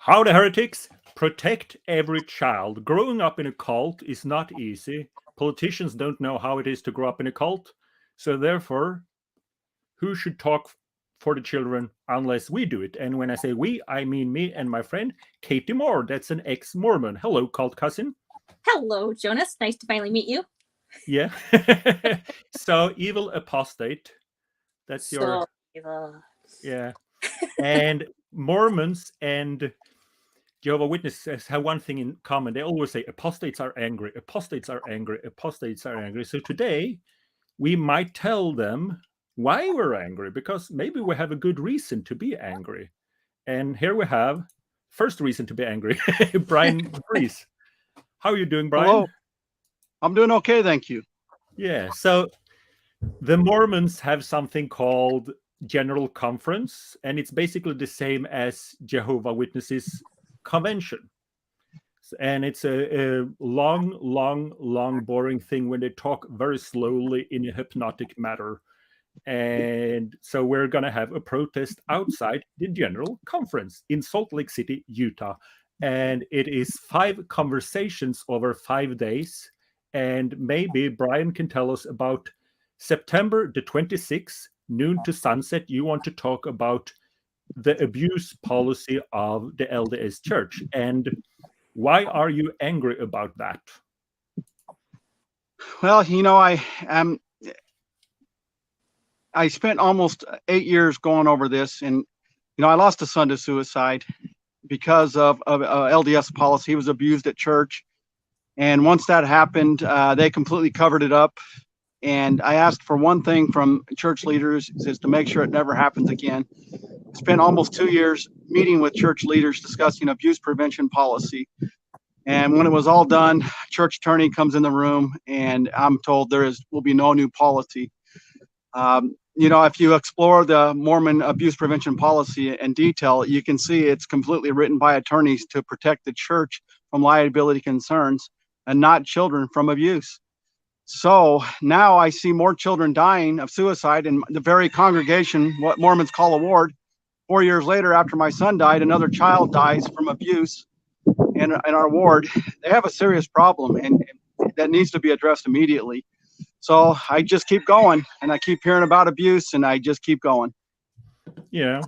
How the heretics protect every child. Growing up in a cult is not easy. Politicians don't know how it is to grow up in a cult. So therefore, who should talk for the children unless we do it? And when I say we, I mean me and my friend Katie Moore. That's an ex-Mormon. Hello, cult cousin. Hello, Jonas. Nice to finally meet you. Yeah. So evil apostate. That's So your evil. yeah. And Mormons and Jehovah's Witnesses have one thing in common. They always say apostates are angry, apostates are angry, apostates are angry. So today we might tell them why we're angry, because maybe we have a good reason to be angry. And here we have first reason to be angry. Brian Bresee. How are you doing, Brian? Hello. I'm doing okay, thank you. Yeah. So the Mormons have something called General Conference, and it's basically the same as Jehovah's Witnesses convention. And it's a long, boring thing when they talk very slowly in a hypnotic manner. And so we're going to have a protest outside the General Conference in Salt Lake City, Utah. And it is 5 conversations over 5 days. And maybe Brian can tell us about September the 26th, noon to sunset. You want to talk about the abuse policy of the LDS Church. And why are you angry about that? Well, I spent almost 8 years going over this, and I lost a son to suicide because of LDS policy. He was abused at church, and once that happened, they completely covered it up. And I asked for one thing from church leaders, is to make sure it never happens again. Spent almost 2 years meeting with church leaders discussing abuse prevention policy. And when it was all done, church attorney comes in the room, and I'm told will be no new policy. If you explore the Mormon abuse prevention policy in detail, you can see it's completely written by attorneys to protect the church from liability concerns and not children from abuse. So now I see more children dying of suicide in the very congregation, what Mormons call a ward. 4 years later, after my son died, another child dies from abuse in our ward. They have a serious problem, and that needs to be addressed immediately. So I just keep going, and I keep hearing about abuse, and I just keep going. Yeah.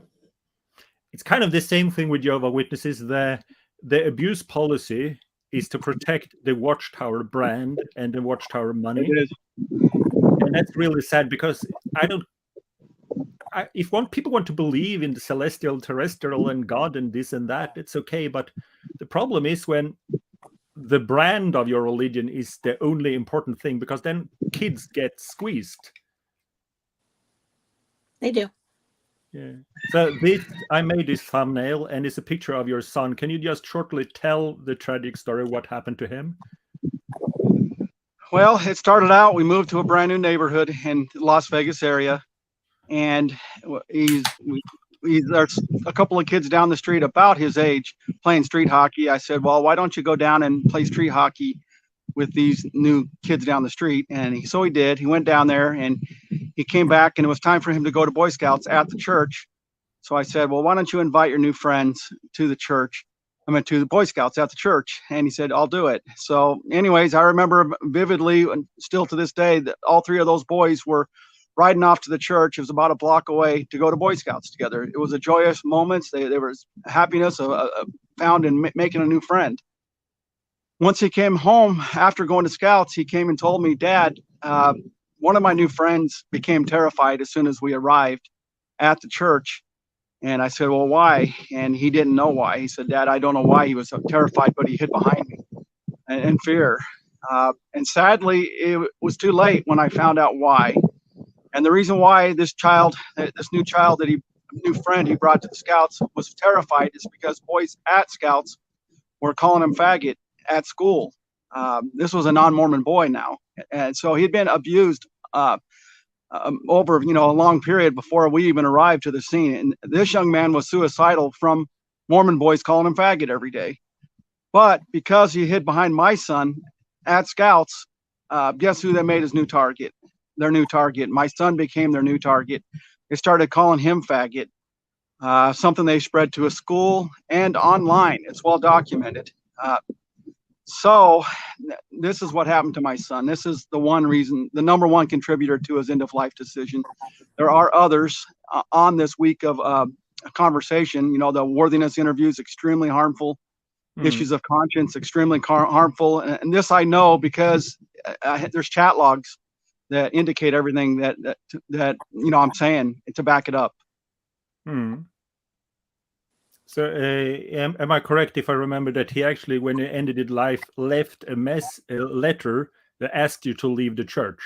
It's kind of the same thing with Jehovah's Witnesses. The abuse policy is to protect the Watchtower brand and the Watchtower money. It is. And that's really sad, because if people want to believe in the celestial, terrestrial, and God and this and that, it's okay. But the problem is when the brand of your religion is the only important thing, because then kids get squeezed. They do. Yeah. So I made this thumbnail, and it's a picture of your son. Can you just shortly tell the tragic story, what happened to him? Well, it started out, we moved to a brand new neighborhood in the Las Vegas area, and there's a couple of kids down the street about his age playing street hockey. I said, well, why don't you go down and play street hockey with these new kids down the street? And so he did. He went down there, and he came back, and it was time for him to go to Boy Scouts at the church. So I said, well, why don't you invite your new friends to the church? To the Boy Scouts at the church. And he said, I'll do it. So anyways, I remember vividly, and still to this day, that all 3 of those boys were riding off to the church. It was about a block away to go to Boy Scouts together. It was a joyous moment. There was happiness found in making a new friend. Once he came home after going to Scouts, he came and told me, Dad, one of my new friends became terrified as soon as we arrived at the church. And I said, well, why? And he didn't know why. He said, Dad, I don't know why he was so terrified, but he hid behind me in fear. And sadly, it was too late when I found out why. And the reason why this new friend he brought to the Scouts was terrified is because boys at Scouts were calling him faggot at school. This was a non-Mormon boy now. And so he'd been abused over a long period before we even arrived to the scene. And this young man was suicidal from Mormon boys calling him faggot every day. But because he hid behind my son at Scouts, guess who they made his new target? Their new target. My son became their new target. They started calling him faggot. something they spread to a school and online. It's well documented. So this is what happened to my son. This is the one reason, the number one contributor to his end of life decision. There are others on this week of a conversation. You know, the Worthiness Interviews, extremely harmful. Issues of conscience, extremely harmful. And this I know because there's chat logs that indicate everything that you know I'm saying to back it up. So am I correct if I remember that he actually, when he ended his life, left a letter that asked you to leave the church?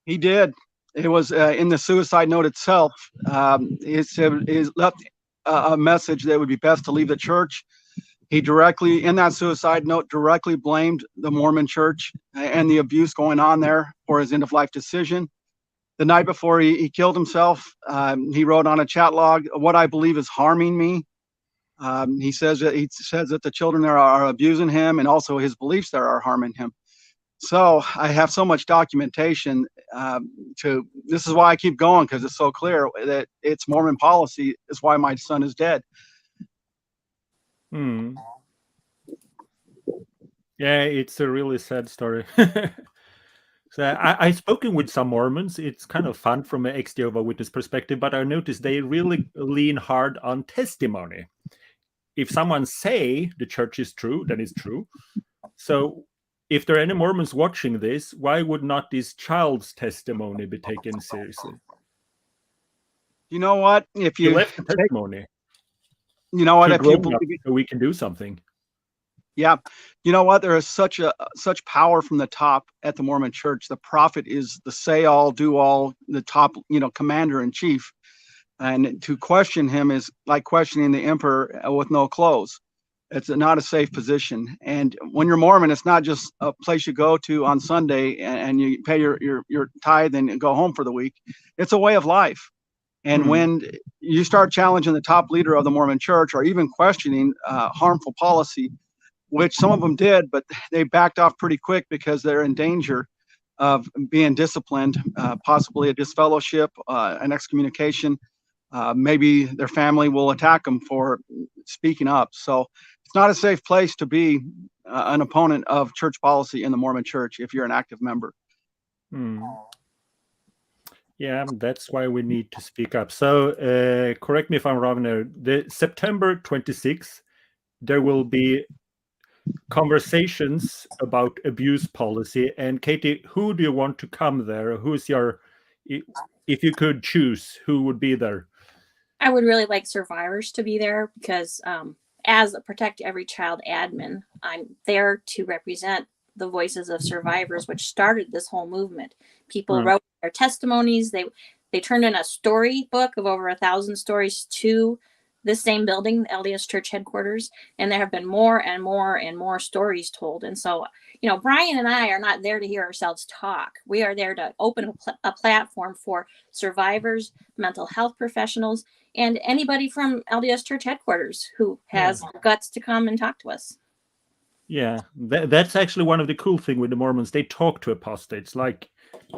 He did. It was in the suicide note itself. He left a message that it would be best to leave the church. He directly, in that suicide note, directly blamed the Mormon church and the abuse going on there for his end-of-life decision. The night before he killed himself, he wrote on a chat log, "What I believe is harming me." He says that the children there are abusing him, and also his beliefs there are harming him. So I have so much documentation. This is why I keep going, because it's so clear that it's Mormon policy is why my son is dead. Yeah, it's a really sad story. So I've spoken with some Mormons. It's kind of fun from an ex-Jehovah's Witness perspective, but I noticed they really lean hard on testimony. If someone say the church is true, then it's true. So if there are any Mormons watching this, why would not this child's testimony be taken seriously? You know what? If you left the testimony, you know what? If you believe, so we can do something. Yeah, you know what? There is such power from the top at the Mormon Church. The prophet is the say all, do all, the top, commander in chief, and to question him is like questioning the emperor with no clothes. It's not a safe position. And when you're Mormon, it's not just a place you go to on Sunday and you pay your tithe and go home for the week. It's a way of life. And when you start challenging the top leader of the Mormon Church, or even questioning harmful policy, which some of them did, but they backed off pretty quick because they're in danger of being disciplined, possibly a disfellowship, an excommunication. Maybe their family will attack them for speaking up. So it's not a safe place to be an opponent of church policy in the Mormon Church if you're an active member. Yeah, that's why we need to speak up. So correct me if I'm wrong there. The September 26th, there will be conversations about abuse policy. And Katie, who do you want to come there? Who's your, if you could choose, who would be there? I would really like survivors to be there because as a Protect Every Child admin, I'm there to represent the voices of survivors, which started this whole movement. People wrote their testimonies. They turned in a storybook of over 1,000 stories to this same building, the LDS Church headquarters, and there have been more and more and more stories told. And so, Brian and I are not there to hear ourselves talk. We are there to open a platform for survivors, mental health professionals, and anybody from LDS Church headquarters who has guts to come and talk to us. Yeah, that's actually one of the cool things with the Mormons. They talk to apostates, like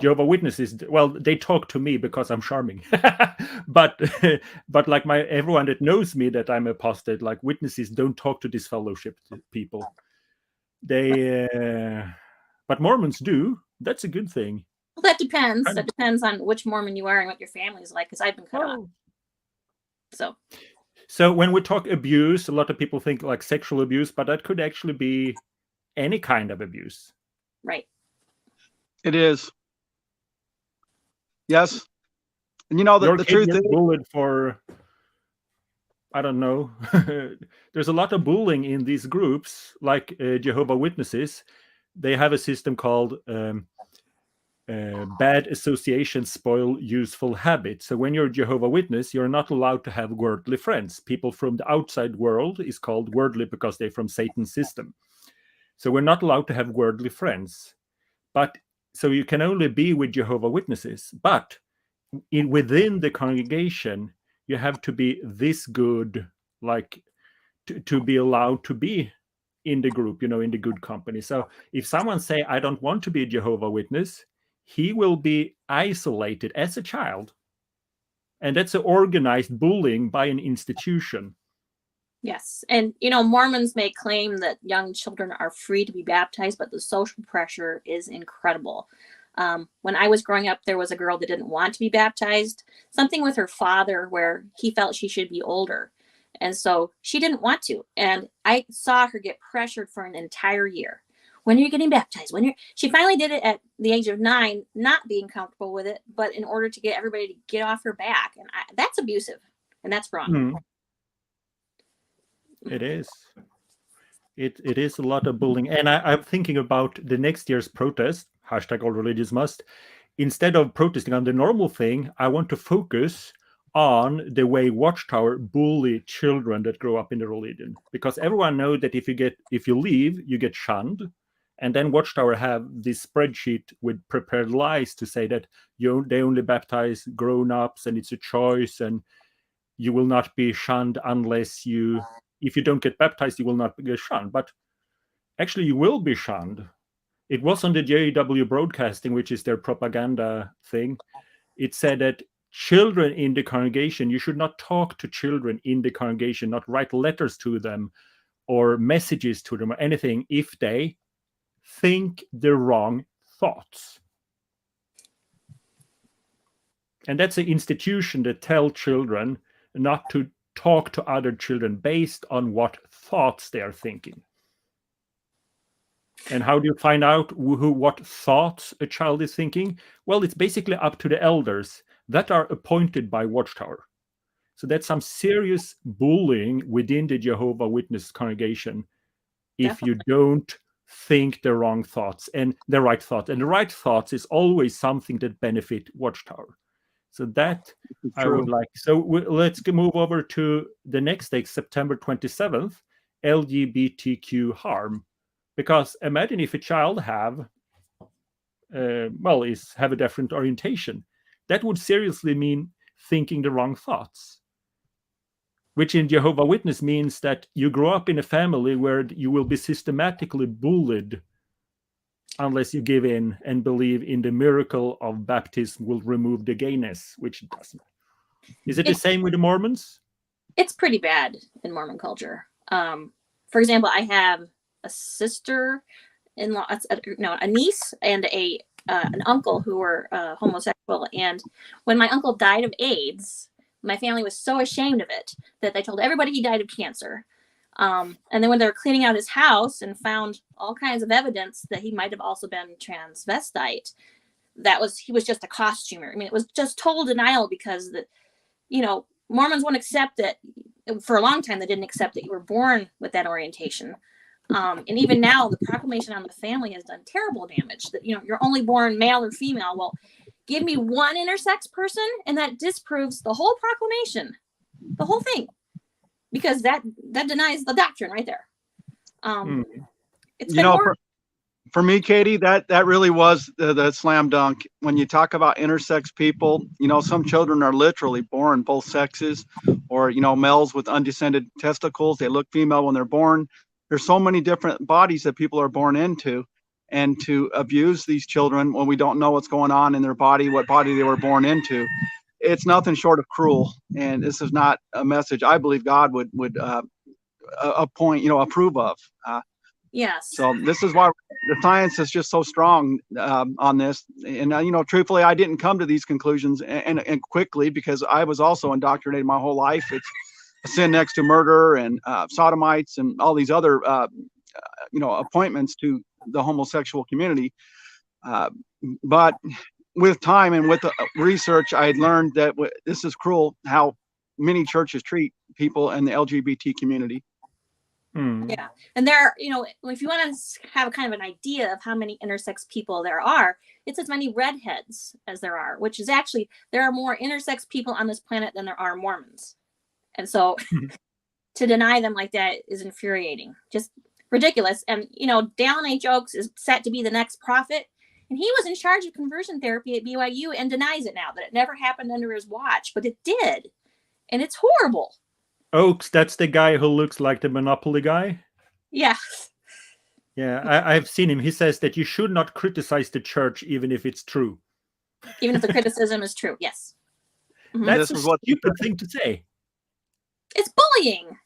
Jehovah's Witnesses. Well, they talk to me because I'm charming, but like everyone that knows me that I'm apostate, like witnesses, don't talk to disfellowship people. But Mormons do. That's a good thing. Well, that depends. That depends on which Mormon you are and what your family is like, because I've been cut off. So when we talk abuse, a lot of people think like sexual abuse, but that could actually be any kind of abuse. Right. It is. Yes. And the truth is, bullied for, I don't know. There's a lot of bullying in these groups, like Jehovah's Witnesses. They have a system called bad associations spoil useful habits. So when you're a Jehovah's Witness, you're not allowed to have worldly friends. People from the outside world is called worldly because they're from Satan's system. So we're not allowed to have worldly friends. But so you can only be with Jehovah's Witnesses. But within the congregation, you have to be this good, like to be allowed to be in the group, in the good company. So if someone say, I don't want to be a Jehovah's Witness, he will be isolated as a child. And that's an organized bullying by an institution. Yes. And, Mormons may claim that young children are free to be baptized, but the social pressure is incredible. When I was growing up, there was a girl that didn't want to be baptized, something with her father where he felt she should be older. And so she didn't want to. And I saw her get pressured for an entire year. When are you getting baptized? She finally did it at the age of 9, not being comfortable with it, but in order to get everybody to get off her back. And that's abusive, and that's wrong. It is. It is a lot of bullying. And I'm thinking about the next year's protest, #AllReligionsMust. Instead of protesting on the normal thing, I want to focus on the way Watchtower bully children that grow up in the religion. Because everyone knows that if you leave, you get shunned. And then Watchtower have this spreadsheet with prepared lies to say that they only baptize grown-ups and it's a choice and you will not be shunned unless if you don't get baptized, you will not get shunned. But actually, you will be shunned. It was on the JW Broadcasting, which is their propaganda thing. It said that children in the congregation, you should not talk to children in the congregation, not write letters to them or messages to them or anything if they think the wrong thoughts. And that's an institution that tells children not to talk to other children based on what thoughts they are thinking. And how do you find out what thoughts a child is thinking? Well, it's basically up to the elders that are appointed by Watchtower. So that's some serious bullying within the Jehovah's Witness congregation if you don't think the wrong thoughts and the right thoughts. And the right thoughts is always something that benefit Watchtower. So that I would like. So let's move over to the next day, September 27th, LGBTQ Harm. Because imagine if a child have a different orientation. That would seriously mean thinking the wrong thoughts. Which in Jehovah's Witness means that you grow up in a family where you will be systematically bullied unless you give in and believe in the miracle of baptism will remove the gayness, which it doesn't. Is it the same with the Mormons? It's pretty bad in Mormon culture. For example, I have a sister-in-law, a niece and an uncle who were homosexual. And when my uncle died of AIDS, my family was so ashamed of it that they told everybody he died of cancer. And then when they were cleaning out his house and found all kinds of evidence that he might have also been transvestite, he was just a costumer. I mean, it was just total denial because Mormons won't accept that. For a long time, they didn't accept that you were born with that orientation. And even now, the proclamation on the family has done terrible damage. That you're only born male or female. Well, give me one intersex person, and that disproves the whole proclamation, the whole thing. Because that denies the doctrine right there. It's been for me, Katie, that really was the slam dunk. When you talk about intersex people, some children are literally born both sexes, or males with undescended testicles. They look female when they're born. There's so many different bodies that people are born into, and to abuse these children when we don't know what's going on in their body, what body they were born into, it's nothing short of cruel. And this is not a message I believe God would approve of. Yes. So this is why the science is just so strong on this. And truthfully, I didn't come to these conclusions and quickly, because I was also indoctrinated my whole life. It's a sin next to murder and sodomites and all these other appointments to the homosexual community. But with time and with the research, I had learned that this is cruel how many churches treat people in the LGBT community. Yeah. And there are, if you want to have kind of an idea of how many intersex people there are, it's as many redheads as there are, which is actually, there are more intersex people on this planet than there are Mormons. And so to deny them like that is infuriating, just ridiculous. And, Dallin H. Oaks is set to be the next prophet. And he was in charge of conversion therapy at BYU and denies it now, that it never happened under his watch, but it did. And it's horrible. Oaks, that's the guy who looks like the Monopoly guy? Yeah. Yeah, I've seen him. He says that you should not criticize the church even if it's true. Even if the criticism is true, yes. That's This a is what stupid thing to say. It's bullying.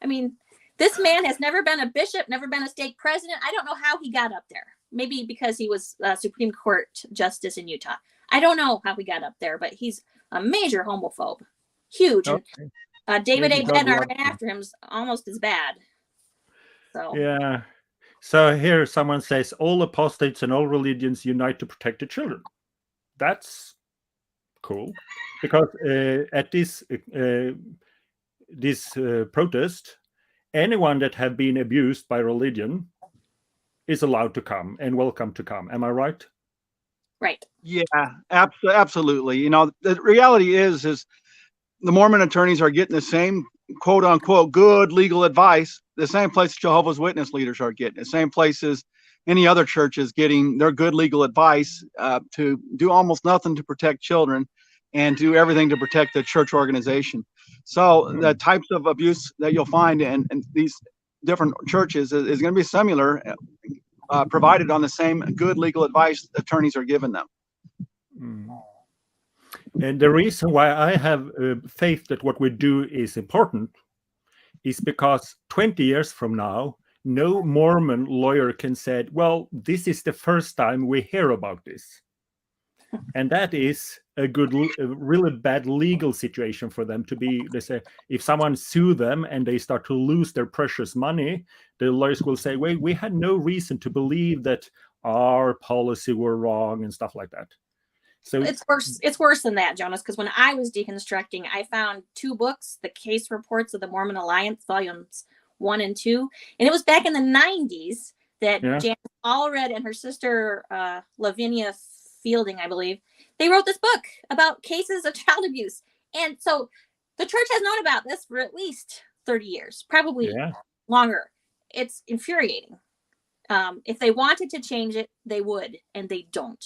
I mean, this man has never been a bishop, never been a stake president. I don't know how he got up there. Maybe because he was a Supreme Court justice in Utah. I don't know how he got up there, but he's a major homophobe. Huge. Okay. And David Maybe A. God Bednar loved right him. after him is almost as bad. So Yeah. So here someone says all apostates and all religions unite to protect the children. That's cool, because at this protest, anyone that have been abused by religion is allowed to come and welcome to come. Am I right? right. Yeah, absolutely. You know, the reality is the Mormon attorneys are getting the same quote unquote good legal advice, the same place Jehovah's Witness leaders are getting, the same places any other church is getting their good legal advice to do almost nothing to protect children and do everything to protect the church organization. So the types of abuse that you'll find in these different churches is going to be similar, provided on the same good legal advice attorneys are giving them. And the reason why I have faith that what we do is important is because 20 years from now, no Mormon lawyer can say, well, this is the first time we hear about this. And that is a really bad legal situation for them to be. They say, if someone sue them and they start to lose their precious money, the lawyers will say, wait, we had no reason to believe that our policy were wrong and stuff like that. So it's worse. It's worse than that, Jonas, because when I was deconstructing, I found 2 books, the Case Reports of the Mormon Alliance, volumes 1 and 2. And it was back in the 90s that Janice Allred and her sister, Lavinia Fielding, I believe, they wrote this book about cases of child abuse. And so the church has known about this for at least 30 years, probably longer. It's infuriating. If they wanted to change it, they would, and they don't.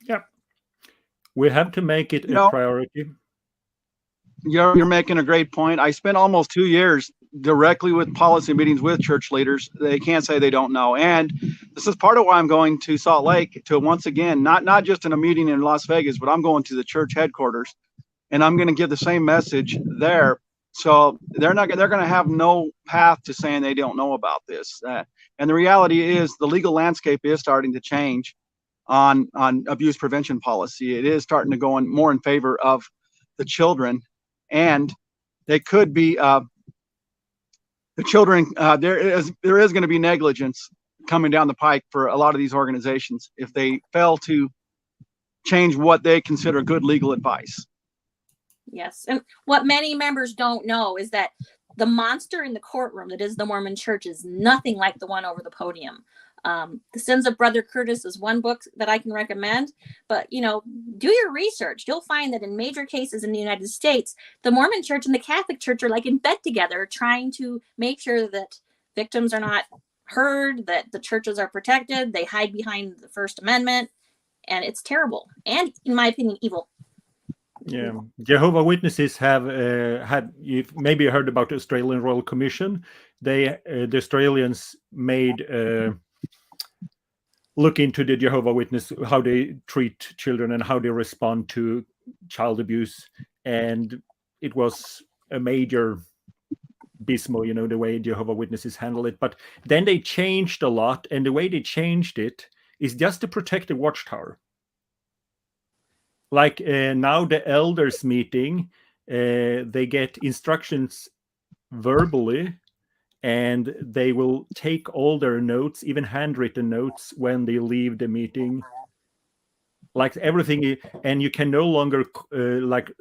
Yeah. We have to make it a priority. You're making a great point. I spent almost 2 years directly with policy meetings with church leaders. They can't say they don't know. And this is part of why I'm going to Salt Lake to, once again, not just in a meeting in Las Vegas, but I'm going to the church headquarters, and I'm going to give the same message there. So they're going to have no path to saying they don't know about this. And the reality is the legal landscape is starting to change on abuse prevention policy. It is starting to go more in favor of the children, and they could be the children. There is going to be negligence coming down the pike for a lot of these organizations if they fail to change what they consider good legal advice. Yes, and what many members don't know is that the monster in the courtroom that is the Mormon Church is nothing like the one over the podium. The Sins of Brother Curtis is one book that I can recommend, but do your research. You'll find that in major cases in the United States, the Mormon Church and the Catholic Church are like in bed together, trying to make sure that victims are not heard, that the churches are protected. They hide behind the First Amendment, and it's terrible. And in my opinion, evil. Yeah, Jehovah's Witnesses have had. You've maybe heard about the Australian Royal Commission. The Australians made look into the Jehovah's Witness, how they treat children and how they respond to child abuse, and it was a major bismo, the way Jehovah's Witnesses handle it. But then they changed a lot, and the way they changed it is just to protect the watchtower. Like now the elders meeting, they get instructions verbally, and they will take all their notes, even handwritten notes, when they leave the meeting. Like everything, and you can no longer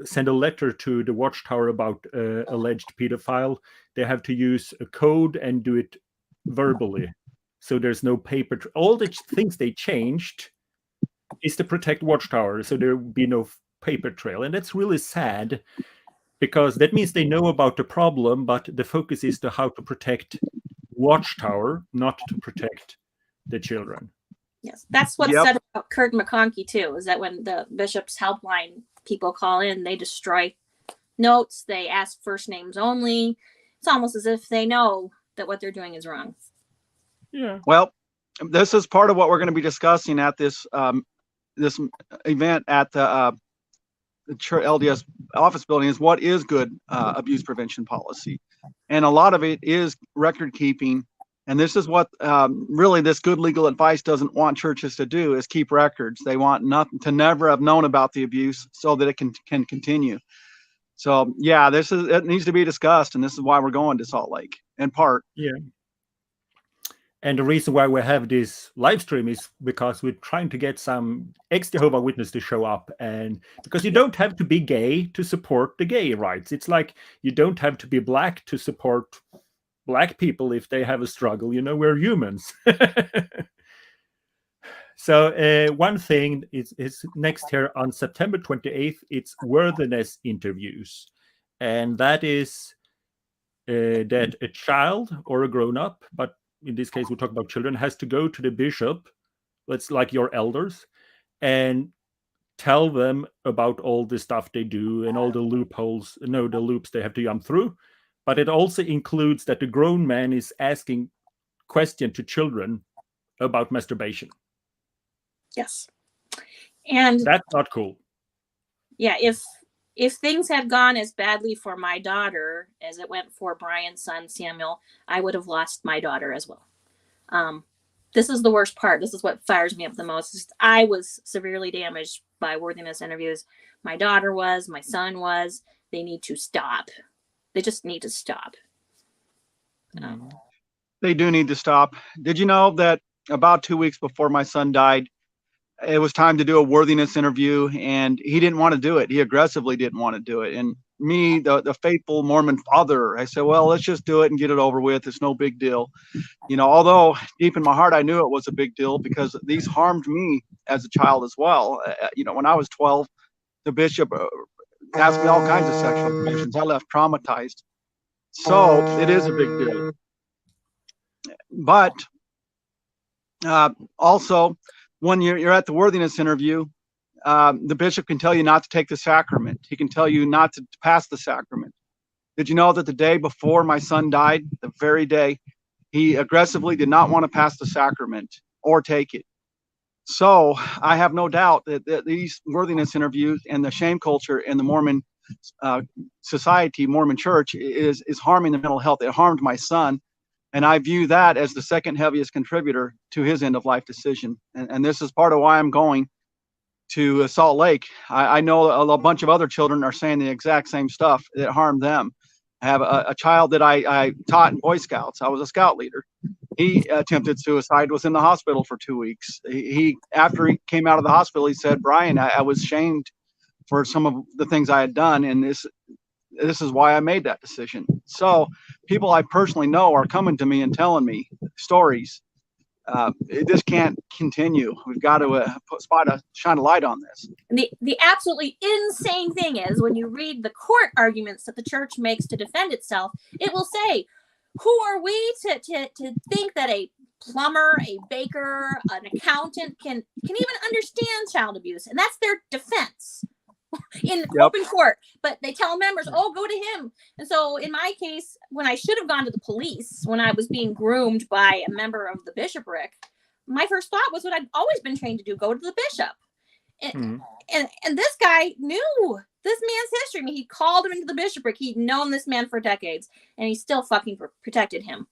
send a letter to the watchtower about alleged pedophile. They have to use a code and do it verbally. So there's no paper. All the things they changed is to protect watchtower, so there will be no paper trail. And that's really sad, because that means they know about the problem, but the focus is to how to protect watchtower, not to protect the children. Yes, that's what's said about Kurt McConkie too, is that when the bishop's helpline people call in, they destroy notes, they ask first names only. It's almost as if they know that what they're doing is wrong. Yeah. Well, this is part of what we're going to be discussing at this this event at the LDS office building is what is good abuse prevention policy. And a lot of it is record keeping. And this is what really this good legal advice doesn't want churches to do, is keep records. They want nothing to never have known about the abuse so that it can continue. So yeah, it needs to be discussed, and this is why we're going to Salt Lake in part. Yeah. And the reason why we have this live stream is because we're trying to get some ex-Jehovah's Witnesses to show up, and because you don't have to be gay to support the gay rights. It's like you don't have to be black to support black people if they have a struggle. We're humans. So one thing is next here on September 28th, it's Worthiness Interviews. And that is that a child or a grown-up, but in this case, we talk about children, has to go to the bishop, that's like your elders, and tell them about all the stuff they do and all the the loops they have to jump through. But it also includes that the grown man is asking questions to children about masturbation. Yes. And that's not cool. Yeah, if things had gone as badly for my daughter as it went for Brian's son Samuel, I would have lost my daughter as well. This is the worst part. This is what fires me up the most. I was severely damaged by Worthiness Interviews. My daughter was, my son was. They need to stop. They just need to stop. They do need to stop. Did you know that about 2 weeks before my son died, it was time to do a worthiness interview, and he didn't want to do it. He aggressively didn't want to do it. And me, the faithful Mormon father, I said, well, let's just do it and get it over with. It's no big deal. Although deep in my heart, I knew it was a big deal because these harmed me as a child as well. When I was 12, the bishop asked me all kinds of sexual questions. I left traumatized. So it is a big deal. But also, when you're at the worthiness interview, the bishop can tell you not to take the sacrament. He can tell you not to pass the sacrament. Did you know that the day before my son died, the very day, he aggressively did not want to pass the sacrament or take it? So I have no doubt that these worthiness interviews and the shame culture in the Mormon society, Mormon church, is harming the mental health. It harmed my son. And I view that as the second heaviest contributor to his end of life decision. And this is part of why I'm going to Salt Lake. I know a bunch of other children are saying the exact same stuff that harmed them. I have a child that I taught in Boy Scouts. I was a scout leader. He attempted suicide, was in the hospital for 2 weeks. After he came out of the hospital, he said, Brian, I was shamed for some of the things I had done. And this is why I made that decision. So people I personally know are coming to me and telling me stories. This can't continue. We've got to shine a light on this. The absolutely insane thing is when you read the court arguments that the church makes to defend itself, it will say, who are we to think that a plumber, a baker, an accountant can even understand child abuse? And that's their defense in open court. But they tell members, oh, go to him. And so in my case, when I should have gone to the police, when I was being groomed by a member of the bishopric, my first thought was what I'd always been trained to do, go to the bishop. And this guy knew this man's history. I mean, he called him into the bishopric. He'd known this man for decades, and he still fucking protected him.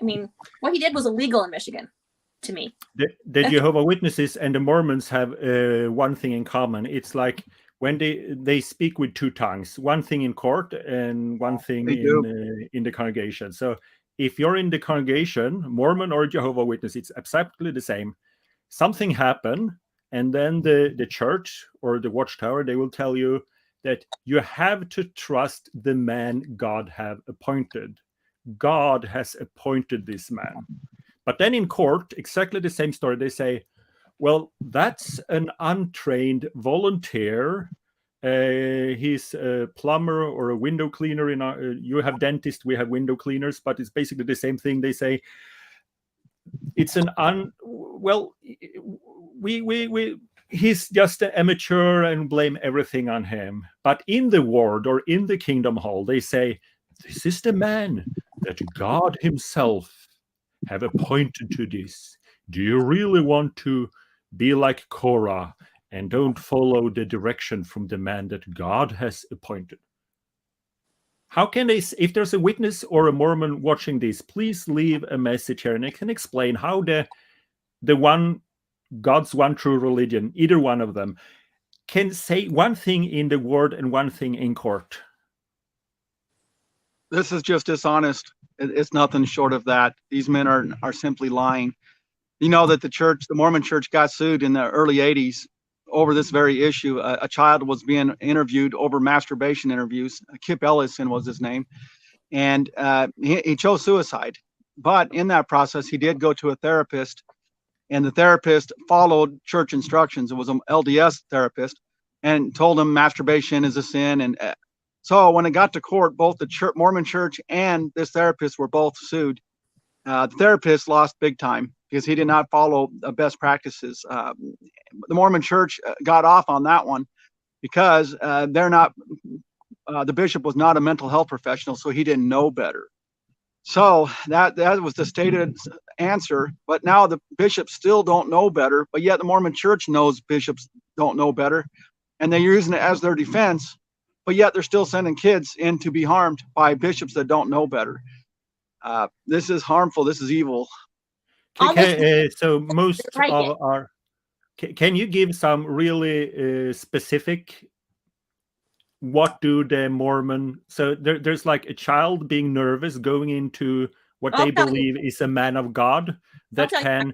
I mean, what he did was illegal in Michigan, to me. The Jehovah's Witnesses and the Mormons have one thing in common. It's like when they speak with two tongues, one thing in court and one thing in the congregation. So if you're in the congregation, Mormon or Jehovah's Witness, it's exactly the same. Something happened, and then the church or the watchtower, they will tell you that you have to trust the man God have appointed. God has appointed this man. But then in court, exactly the same story. They say, well, that's an untrained volunteer. He's a plumber or a window cleaner. You have dentists, we have window cleaners, but it's basically the same thing. They say it's he's just an amateur and blame everything on him. But in the ward or in the kingdom hall, they say, this is the man that God himself have appointed to this. Do you really want to be like Korah and don't follow the direction from the man that God has appointed. How can they, if there's a witness or a Mormon watching this, please leave a message here and I can explain how the one, God's one true religion, either one of them, can say one thing in the word and one thing in court. This is just dishonest. It's nothing short of that. These men are simply lying. You know that the Mormon church got sued in the early 80s over this very issue. A child was being interviewed over masturbation interviews. Kip Ellison was his name. And he chose suicide. But in that process, he did go to a therapist, and the therapist followed church instructions. It was an LDS therapist and told him masturbation is a sin. And so when it got to court, both the Mormon church and this therapist were both sued. The therapist lost big time because he did not follow the best practices. The Mormon church got off on that one because they're not, the bishop was not a mental health professional, so he didn't know better. So that was the stated answer. But now the bishops still don't know better, but yet the Mormon church knows bishops don't know better, and they're using it as their defense, but yet they're still sending kids in to be harmed by bishops that don't know better. This is harmful. This is evil. So most of our, can you give some really specific, what do the Mormon, so there's like a child being nervous going into what they believe is a man of God that can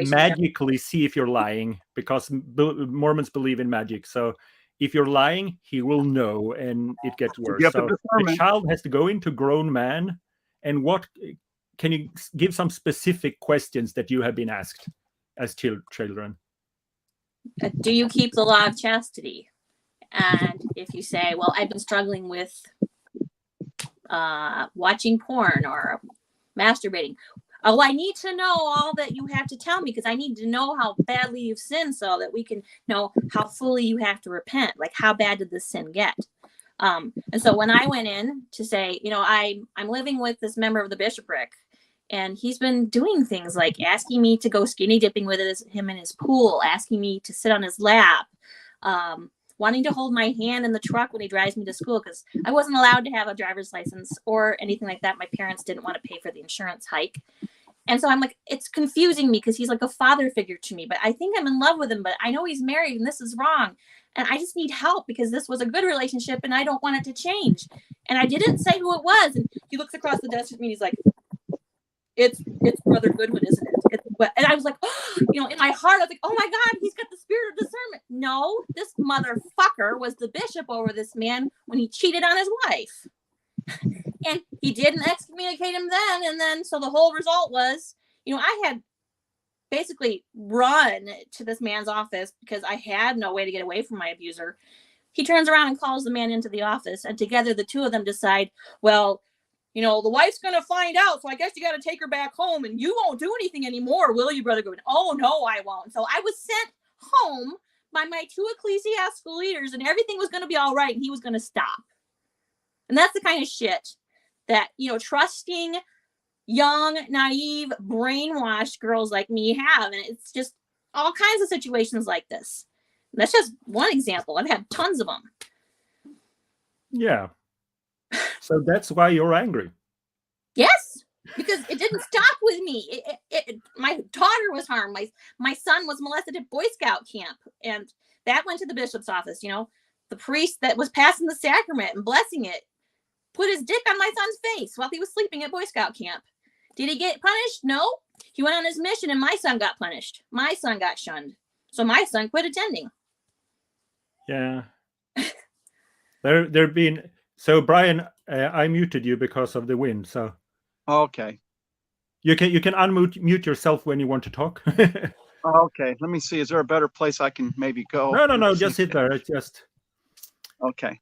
magically see if you're lying, because Mormons believe in magic. So if you're lying, he will know, and it gets worse. So the child has to go into grown man. And what can you give some specific questions that you have been asked as children? Do you keep the law of chastity? And if you say, well, I've been struggling with watching porn or masturbating. Oh, I need to know all that you have to tell me, because I need to know how badly you've sinned so that we can know how fully you have to repent. Like, how bad did this sin get? And so when I went in to say, you know, I'm living with this member of the bishopric, and he's been doing things like asking me to go skinny dipping with him in his pool, asking me to sit on his lap, wanting to hold my hand in the truck when he drives me to school, because I wasn't allowed to have a driver's license or anything like that. My parents didn't want to pay for the insurance hike. And so I'm like, it's confusing me because he's like a father figure to me, but I think I'm in love with him, but I know he's married and this is wrong. And I just need help because this was a good relationship and I don't want it to change. And I didn't say who it was. And he looks across the desk at me and he's like, it's Brother Goodwin, isn't it? And I was like, oh, you know, in my heart, I was like, oh my God, he's got the spirit of discernment. No, this motherfucker was the bishop over this man when he cheated on his wife. And he didn't excommunicate him then. And then, so the whole result was, you know, I had basically run to this man's office because I had no way to get away from my abuser. He turns around and calls the man into the office, and together the two of them decide, well, you know, the wife's going to find out, so I guess you got to take her back home, and you won't do anything anymore, will you, Brother Goodwin? Oh, no, I won't. So I was sent home by my two ecclesiastical leaders, and everything was going to be all right, and he was going to stop. And that's the kind of shit that, you know, trusting, young, naive, brainwashed girls like me have. And it's just all kinds of situations like this. And that's just one example. I've had tons of them. Yeah. So that's why you're angry. Yes, because it didn't stop with me. My daughter was harmed. My son was molested at Boy Scout camp. And that went to the bishop's office. You know, the priest that was passing the sacrament and blessing it put his dick on my son's face while he was sleeping at Boy Scout camp. Did he get punished? No. He went on his mission and my son got punished. My son got shunned. So my son quit attending. Yeah. There been, so Brian, I muted you because of the wind. So okay. You can unmute yourself when you want to talk. Okay. Let me see. Is there a better place I can maybe go? No. Just sit there. It's just. Okay.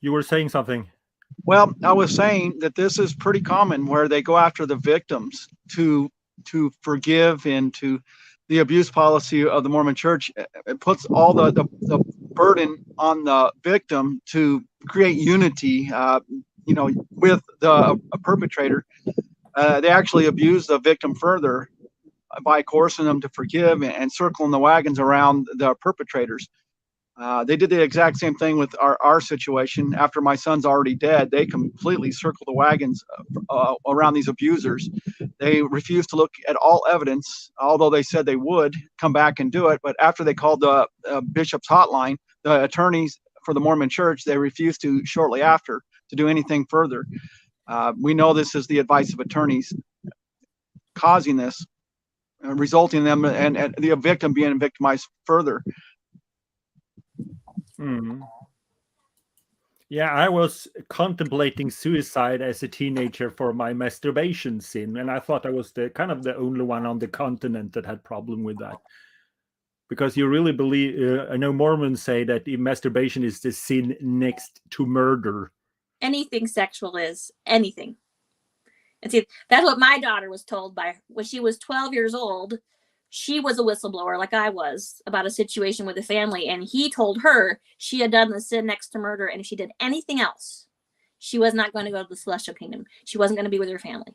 You were saying something. Well, I was saying that this is pretty common where they go after the victims to forgive, and to the abuse policy of the Mormon Church. It puts all the burden on the victim to create unity, you know, with the perpetrator. They actually abuse the victim further by coercing them to forgive and circling the wagons around the perpetrators. They did the exact same thing with our situation. After my son's already dead, they completely circled the wagons around these abusers. They refused to look at all evidence, although they said they would come back and do it. But after they called the bishop's hotline, the attorneys for the Mormon Church, they refused to shortly after to do anything further. We know this is the advice of attorneys causing this, resulting in them and the victim being victimized further. Yeah, I was contemplating suicide as a teenager for my masturbation sin, and I thought I was the only one on the continent that had problem with that. Because you really believe, I know Mormons say that masturbation is the sin next to murder. Anything sexual is anything. And see, that's what my daughter was told by when she was 12 years old. She was a whistleblower like I was about a situation with a family. And he told her she had done the sin next to murder. And if she did anything else, she was not going to go to the celestial kingdom. She wasn't going to be with her family.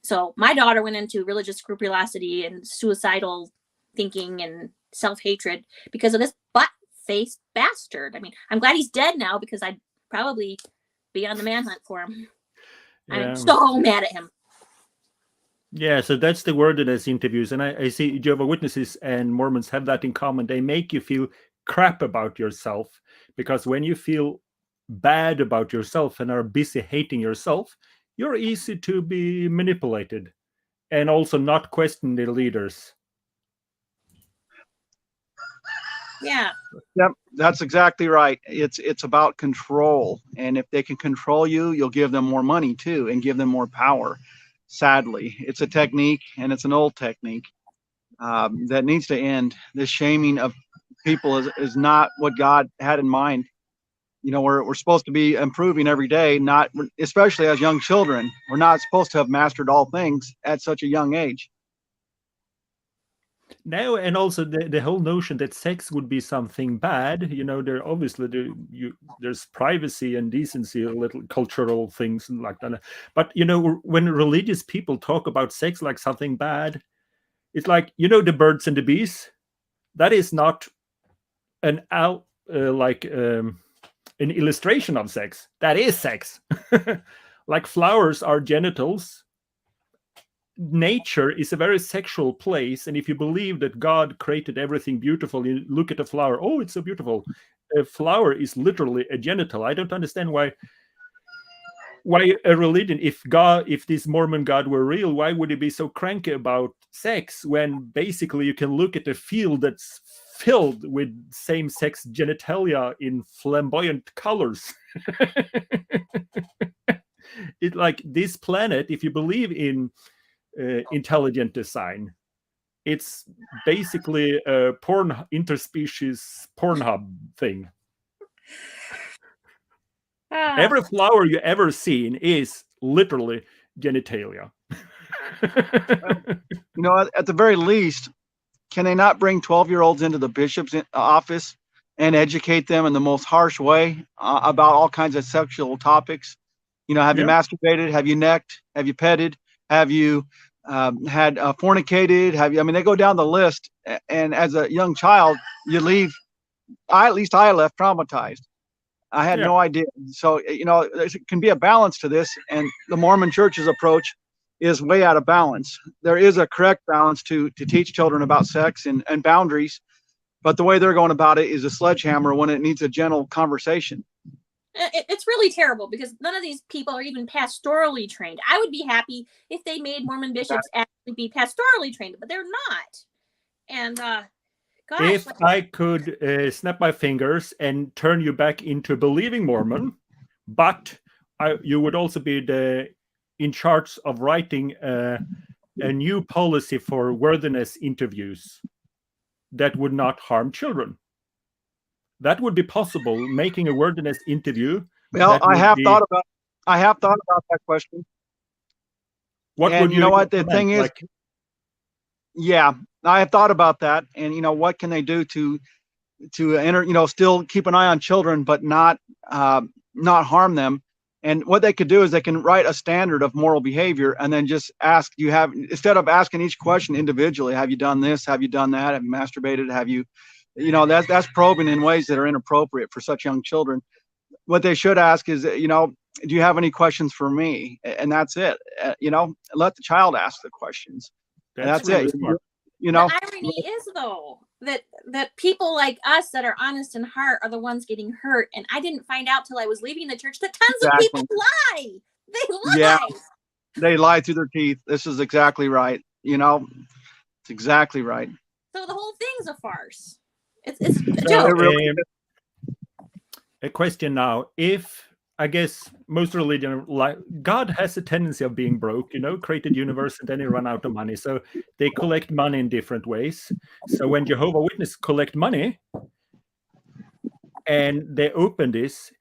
So my daughter went into religious scrupulosity and suicidal thinking and self-hatred because of this butt-faced bastard. I mean, I'm glad he's dead now because I'd probably be on the manhunt for him. Yeah. I'm so mad at him. Yeah, so that's the Worthiness Interviews. And I see Jehovah's Witnesses and Mormons have that in common. They make you feel crap about yourself, because when you feel bad about yourself and are busy hating yourself, you're easy to be manipulated and also not question the leaders. Yeah. Yep, that's exactly right. It's about control. And if they can control you, you'll give them more money too and give them more power. Sadly, it's a technique, and it's an old technique that needs to end. This shaming of people is not what God had in mind. You know, we're supposed to be improving every day, not especially as young children. We're not supposed to have mastered all things at such a young age. No, and also the whole notion that sex would be something bad, you know, there's privacy and decency, little cultural things and like that. But, you know, when religious people talk about sex like something bad, it's like, you know, the birds and the bees, that is not an illustration of sex. That is sex. Like flowers are genitals. Nature is a very sexual place, and if you believe that God created everything beautiful, you look at a flower, oh, it's so beautiful. A flower is literally a genital. I don't understand why a religion, if this Mormon God were real, why would he be so cranky about sex when basically you can look at a field that's filled with same-sex genitalia in flamboyant colors? It's like this planet, if you believe in intelligent design, it's basically a interspecies Pornhub thing. Every flower you ever seen is literally genitalia. You know, at the very least, can they not bring 12-year-olds into the bishop's office and educate them in the most harsh way about all kinds of sexual topics? You know, have you masturbated? Have you necked? Have you petted? Have you had fornicated? I mean, they go down the list, and as a young child, you leave. At least I left traumatized. I had no idea. So, you know, there can be a balance to this, and the Mormon Church's approach is way out of balance. There is a correct balance to teach children about sex and boundaries, but the way they're going about it is a sledgehammer when it needs a gentle conversation. It's really terrible because none of these people are even pastorally trained. I would be happy if they made Mormon bishops actually be pastorally trained, but they're not. And if I could snap my fingers and turn you back into a believing Mormon, but you would also be in charge of writing a new policy for Worthiness Interviews that would not harm children. That would be possible, making a Worthiness interview. Well, I have thought about that question. What and would you know what the thing is? Yeah, I have thought about that, and you know, what can they do to enter? You know, still keep an eye on children, but not harm them. And what they could do is they can write a standard of moral behavior and then just ask, instead of asking each question individually, have you done this? Have you done that? Have you masturbated? Have you, that's probing in ways that are inappropriate for such young children. What they should ask is, do you have any questions for me? And that's it. Let the child ask the questions. That's really it. Smart. The irony is, though, that people like us that are honest in heart are the ones getting hurt. And I didn't find out till I was leaving the church that tons of people lie. They lie. Yeah, they lie through their teeth. This is exactly right. It's exactly right. So the whole thing's a farce. It's a joke. A question now. If, I guess, most religion, like God has a tendency of being broke, created universe and then he run out of money. So they collect money in different ways. So when Jehovah's Witnesses collect money and they open this,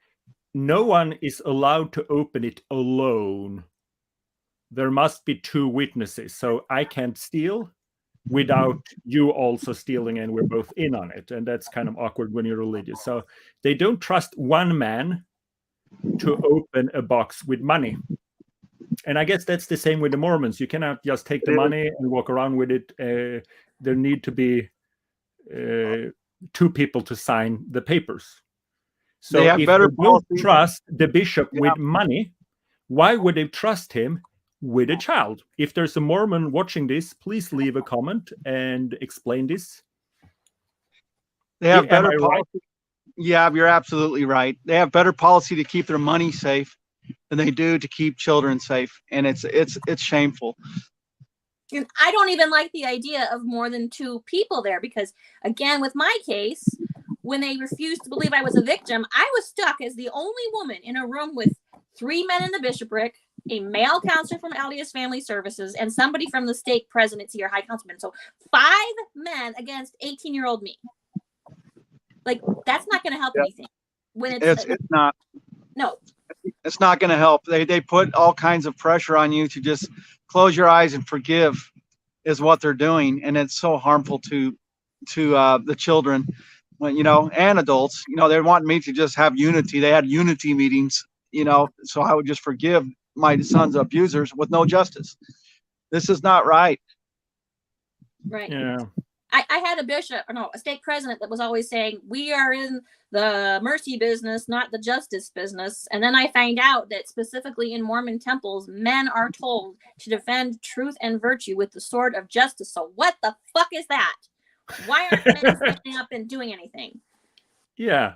no one is allowed to open it alone. There must be 2 witnesses. So I can't steal without you also stealing, and we're both in on it. And that's kind of awkward when you're religious. So they don't trust one man to open a box with money. And I guess that's the same with the Mormons. You cannot just take the money and walk around with it. There need to be 2 people to sign the papers. So if they don't trust the bishop with money, why would they trust him with a child? If there's a Mormon watching this, please leave a comment and explain this. They have better policy. Right? Yeah, you're absolutely right. They have better policy to keep their money safe than they do to keep children safe, and it's shameful. And I don't even like the idea of more than 2 people there, because again, with my case, when they refused to believe I was a victim, I was stuck as the only woman in a room with 3 men in the bishopric, a male counselor from LDS Family Services, and somebody from the stake presidency or high councilman. So 5 men against 18-year-old me. Like, that's not going to help anything. When it's not. No. It's not going to help. They put all kinds of pressure on you to just close your eyes and forgive, is what they're doing, and it's so harmful to the children, and adults. They want me to just have unity. They had unity meetings, so I would just forgive my son's abusers with no justice. This is not right. Right. Yeah. I had a stake president that was always saying, we are in the mercy business, not the justice business. And then I find out that specifically in Mormon temples, men are told to defend truth and virtue with the sword of justice. So what the fuck is that? Why aren't men standing up and doing anything? Yeah.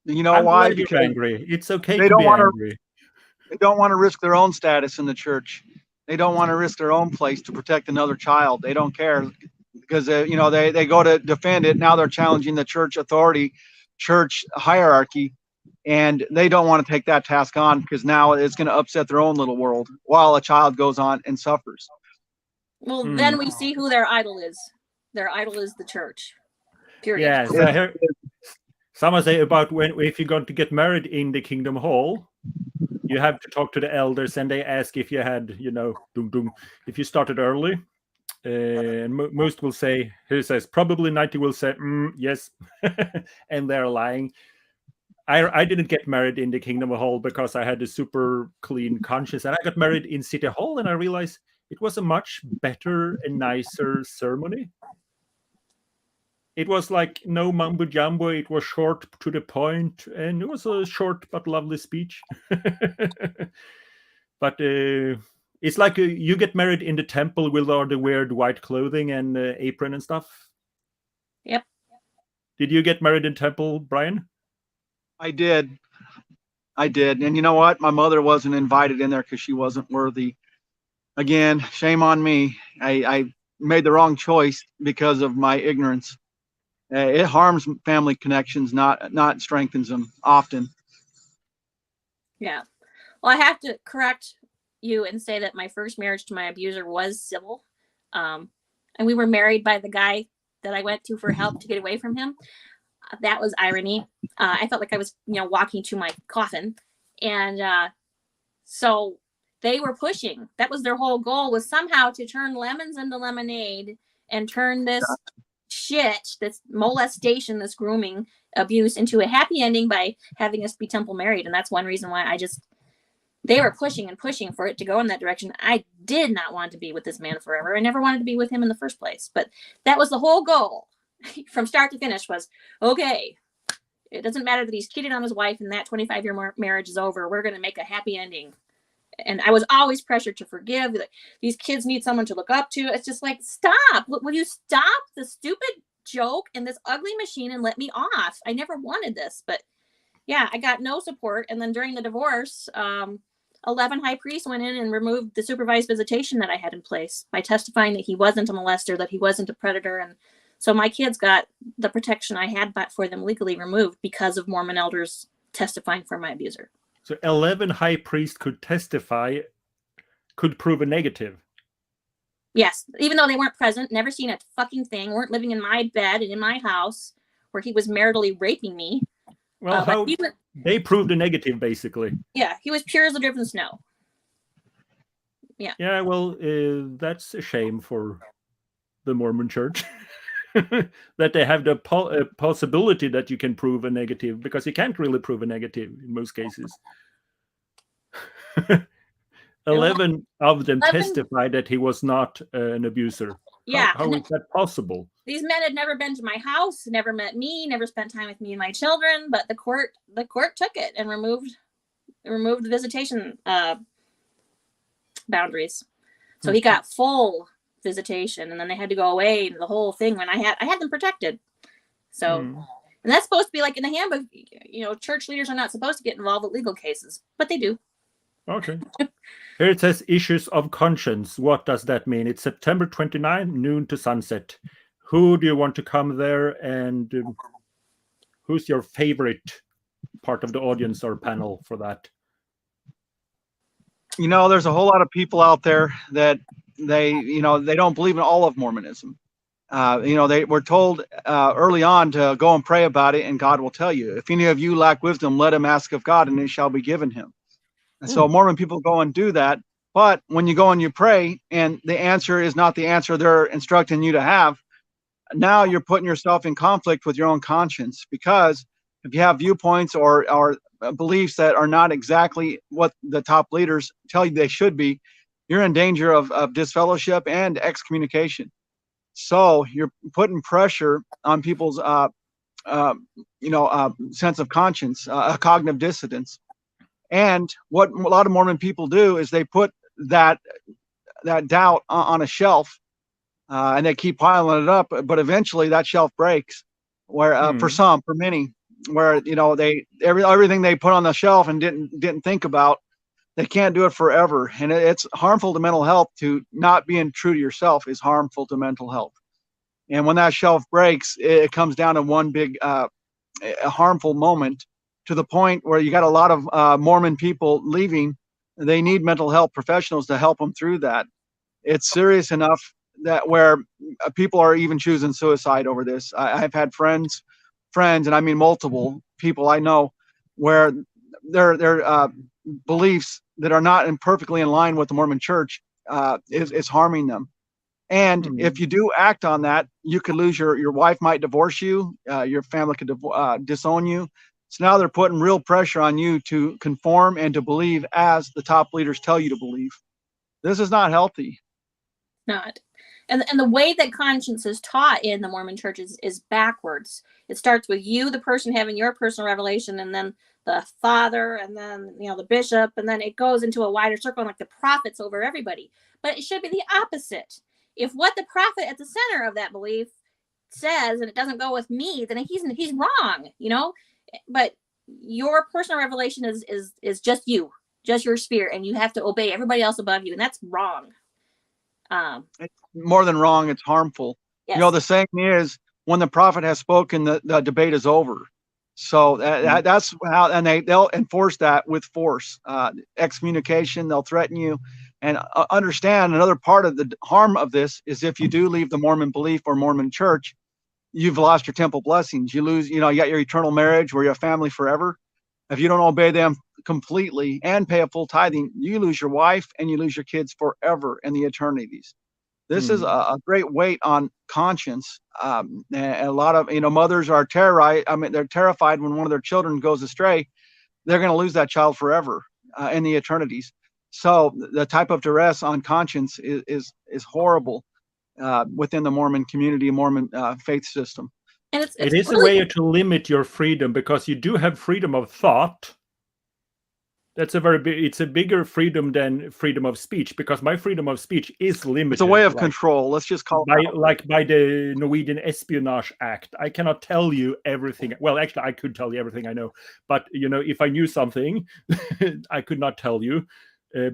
I'm why? Because you're angry. It's okay to be angry. They don't want to risk their own status in the church. They don't want to risk their own place to protect another child. They don't care, because they go to defend it. Now they're challenging the church authority, church hierarchy, and they don't want to take that task on, because now it's going to upset their own little world while a child goes on and suffers. Well, then we see who their idol is. Their idol is the church. Period. Yes. I heard someone say about if you're going to get married in the Kingdom Hall, you have to talk to the elders, and they ask if you had, if you started early. And most will say, he says, probably 90 will say, yes. And they're lying. I didn't get married in the Kingdom Hall because I had a super clean conscience. And I got married in City Hall, and I realized it was a much better and nicer ceremony. It was like no mumbo jumbo. It was short, to the point, and it was a short but lovely speech. But it's like you get married in the temple with all the weird white clothing and apron and stuff. Yep. Did you get married in temple, Brian? I did. And you know what? My mother wasn't invited in there because she wasn't worthy. Again, shame on me. I made the wrong choice because of my ignorance. It harms family connections, not strengthens them often. Yeah. Well, I have to correct you and say that my first marriage to my abuser was civil. And we were married by the guy that I went to for help to get away from him. That was irony. I felt like I was, walking to my coffin. And so they were pushing. That was their whole goal, was somehow to turn lemons into lemonade and turn this shit, this molestation, this grooming abuse, into a happy ending by having us be temple married. And that's one reason why they were pushing and pushing for it to go in that direction. I did not want to be with this man forever. I never wanted to be with him in the first place. But that was the whole goal from start to finish was, okay, it doesn't matter that he's cheated on his wife and that 25-year marriage is over. We're going to make a happy ending. And I was always pressured to forgive. These kids need someone to look up to. It's just like, stop. Will you stop the stupid joke and this ugly machine and let me off? I never wanted this. But yeah, I got no support. And then during the divorce, 11 high priests went in and removed the supervised visitation that I had in place by testifying that he wasn't a molester, that he wasn't a predator. And so my kids got the protection I had for them legally removed because of Mormon elders testifying for my abuser. So 11 high priests could testify, could prove a negative. Yes, even though they weren't present, never seen a fucking thing, weren't living in my bed and in my house where he was maritally raping me. Well, they proved a negative, basically. Yeah, he was pure as the driven snow. Yeah. Yeah, well, that's a shame for the Mormon Church. That they have the possibility that you can prove a negative, because you can't really prove a negative in most cases. 11 of them testified that he was not an abuser. Yeah. How is that possible? These men had never been to my house, never met me, never spent time with me and my children, but the court took it and removed the visitation boundaries. So he got full visitation, and then they had to go away, and the whole thing when I had them protected. So and that's supposed to be like in the handbook, church leaders are not supposed to get involved with legal cases, but they do. Okay. Here it says issues of conscience. What does that mean? It's September 29, noon to sunset. Who do you want to come there, and who's your favorite part of the audience or panel for that? There's a whole lot of people out there that they don't believe in all of Mormonism. They were told early on to go and pray about it, and God will tell you. If any of you lack wisdom, let him ask of God, and it shall be given him. And so Mormon people go and do that. But when you go and you pray, and the answer is not the answer they're instructing you to have, now you're putting yourself in conflict with your own conscience, because if you have viewpoints or beliefs that are not exactly what the top leaders tell you they should be, you're in danger of disfellowship and excommunication. So you're putting pressure on people's, sense of conscience, cognitive dissonance. And what a lot of Mormon people do is they put that doubt on a shelf, and they keep piling it up. But eventually that shelf breaks. Where for many, where everything they put on the shelf and didn't think about, they can't do it forever. And it's harmful to mental health. To not being true to yourself is harmful to mental health. And when that shelf breaks, it comes down to one big a harmful moment, to the point where you got a lot of Mormon people leaving. They need mental health professionals to help them through that. It's serious enough that where people are even choosing suicide over this. I've had friends, and I mean multiple people I know, where their beliefs that are not perfectly in line with the Mormon Church is harming them. And if you do act on that, you could lose your wife might divorce you, your family could disown you. So now they're putting real pressure on you to conform and to believe as the top leaders tell you to believe. This is not healthy. Not. And the way that conscience is taught in the Mormon Church is backwards. It starts with you, the person, having your personal revelation, and then the father, and then the bishop, and then it goes into a wider circle, like the prophets over everybody. But it should be the opposite. If what the prophet at the center of that belief says, and it doesn't go with me, then he's wrong, But your personal revelation is just you, just your spirit, and you have to obey everybody else above you, and that's wrong. It's more than wrong, it's harmful. Yes. The saying is, when the prophet has spoken, the debate is over. So that's how, and they'll enforce that with force, excommunication. They'll threaten you. And understand, another part of the harm of this is, if you do leave the Mormon belief or Mormon Church, you've lost your temple blessings. You lose, you got your eternal marriage where you have family forever. If you don't obey them completely and pay a full tithing, you lose your wife and you lose your kids forever in the eternities. This is a great weight on conscience. And a lot of, mothers are terrorized. I mean, they're terrified when one of their children goes astray. They're going to lose that child forever in the eternities. So the type of duress on conscience is horrible within the Mormon community, Mormon faith system. And it's it is really a way to limit your freedom, because you do have freedom of thought. That's it's a bigger freedom than freedom of speech, because my freedom of speech is limited. It's a way of control. Let's just call it by the Norwegian Espionage Act. I cannot tell you everything. Well, actually, I could tell you everything I know, but if I knew something, I could not tell you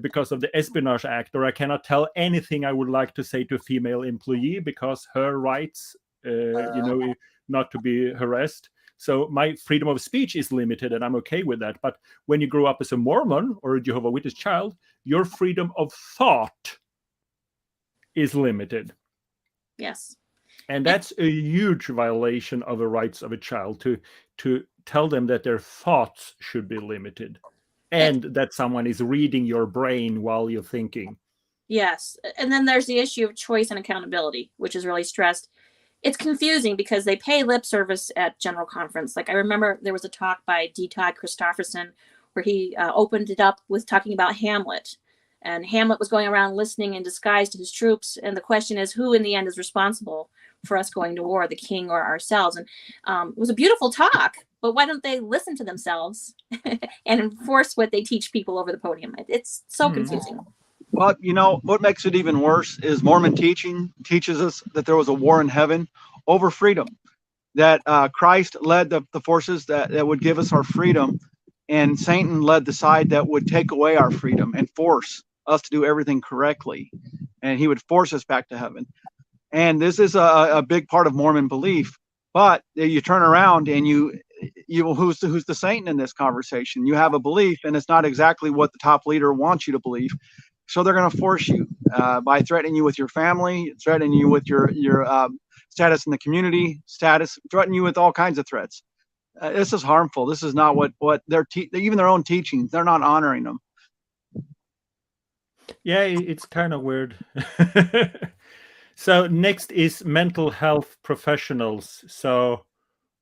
because of the Espionage Act, or I cannot tell anything I would like to say to a female employee because her rights, not to be harassed. So my freedom of speech is limited, and I'm okay with that. But when you grow up as a Mormon or a Jehovah's Witness child, your freedom of thought is limited. Yes. And that's a huge violation of the rights of a child, to tell them that their thoughts should be limited and that someone is reading your brain while you're thinking. Yes. And then there's the issue of choice and accountability, which is really stressed. It's confusing because they pay lip service at General Conference. Like, I remember there was a talk by D. Todd Christofferson where he opened it up with talking about Hamlet. And Hamlet was going around listening in disguise to his troops. And the question is, who in the end is responsible for us going to war, the king or ourselves? And it was a beautiful talk, but why don't they listen to themselves and enforce what they teach people over the podium? It's so confusing. Well, what makes it even worse is Mormon teaching teaches us that there was a war in heaven over freedom, that Christ led the forces that would give us our freedom, and Satan led the side that would take away our freedom and force us to do everything correctly, and he would force us back to heaven. And this is a big part of Mormon belief. But you turn around and who's the Satan in this conversation? You have a belief, and it's not exactly what the top leader wants you to believe. So they're going to force you by threatening you with your family, threatening you with your status in the community, threatening you with all kinds of threats. This is harmful. This is not what they're even their own teachings. They're not honoring them. Yeah, it's kind of weird. So next is mental health professionals. So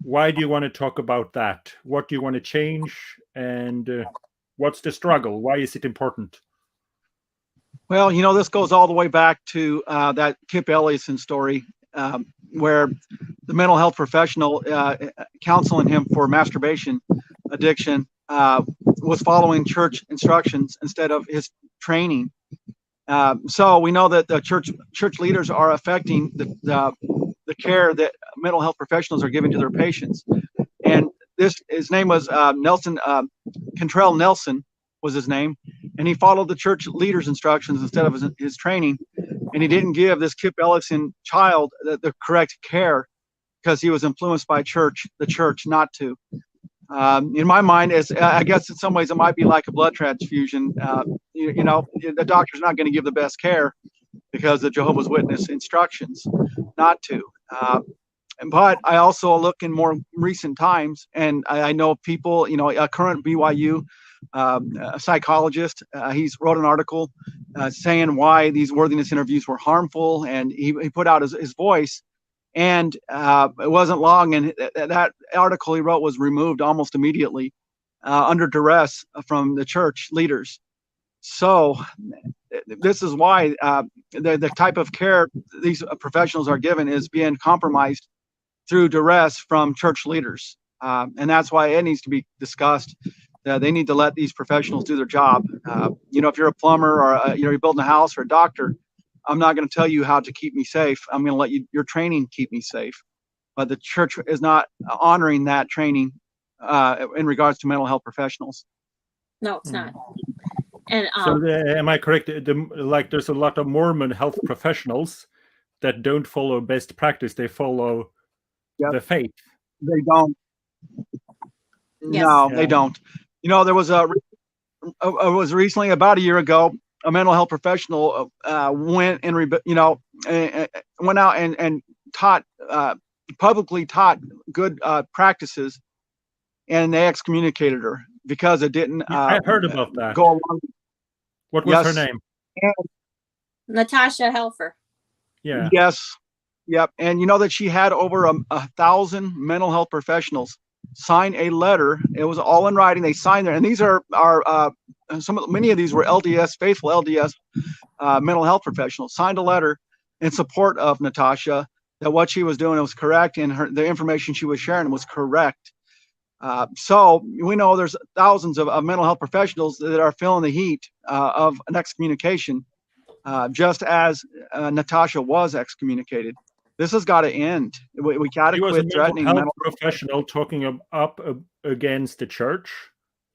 why do you want to talk about that? What do you want to change? And what's the struggle? Why is it important? Well, this goes all the way back to that Kip Ellison story, where the mental health professional counseling him for masturbation addiction was following church instructions instead of his training. So we know that the church leaders are affecting the care that mental health professionals are giving to their patients. And his name was Nelson, Cantrell Nelson was his name. And he followed the church leaders' instructions instead of his training. And he didn't give this Kip Ellison child the correct care because he was influenced by the church not to. In my mind, I guess in some ways it might be like a blood transfusion. The doctor's not going to give the best care because of Jehovah's Witness instructions not to. But I also look in more recent times, and I know people, a current BYU a psychologist, he's wrote an article saying why these worthiness interviews were harmful, and he put out his voice. And it wasn't long, and that article he wrote was removed almost immediately under duress from the church leaders. So this is why the type of care these professionals are given is being compromised through duress from church leaders. And that's why it needs to be discussed. They need to let these professionals do their job. If you're a plumber or you're building a house or a doctor, I'm not going to tell you how to keep me safe. I'm going to let your training keep me safe. But the church is not honoring that training in regards to mental health professionals. No, it's not. And so am I correct? There's a lot of Mormon health professionals that don't follow best practice. They follow the faith. They don't. Yes. No, they don't. There was was recently about a year ago, a mental health professional went out and taught publicly taught good practices, and they excommunicated her because it didn't. I heard about that. Go along. What was her name? Natasha Helfer. Yeah. Yes. Yep. And you know that she had over 1,000 mental health professionals sign a letter. It was all in writing. They signed there, and these are many of these were LDS, faithful LDS mental health professionals, signed a letter in support of Natasha, that what she was doing was correct, and the information she was sharing was correct. So we know there's thousands of mental health professionals that are feeling the heat of an excommunication, just as Natasha was excommunicated. This has got to end. We got to He was a quit mental threatening health professional talking up against the church,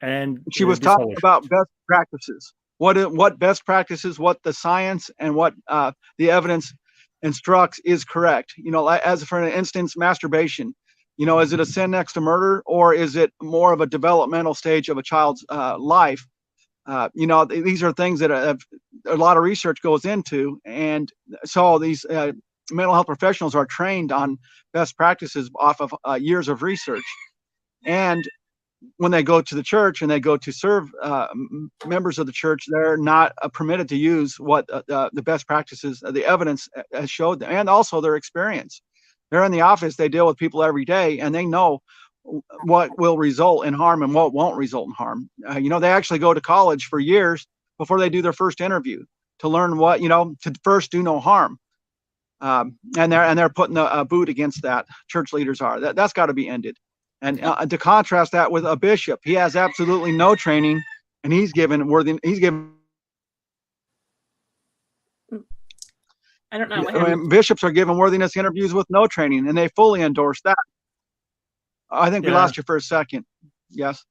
and She was this talking whole about best practices. What best practices, what the science and what the evidence instructs is correct. You know, as for instance, masturbation. You know, is it a sin next to murder, or is it more of a developmental stage of a child's life? You know, these are things that a lot of research goes into, and so these mental health professionals are trained on best practices off of years of research. And when they go to the church and they go to serve members of the church, they're not permitted to use what the best practices, the evidence has showed them, and also their experience. They're in the office, they deal with people every day, and they know what will result in harm and what won't result in harm. You know, they actually go to college for years before they do their first interview to learn what, you know, to first do no harm. And they're putting a boot against that. Church leaders are. That's got to be ended. And to contrast that with a bishop, he has absolutely no training, and he's given. I don't know what happened. Bishops are given worthiness interviews with no training, and they fully endorse that. I think we lost you for a second. Yes.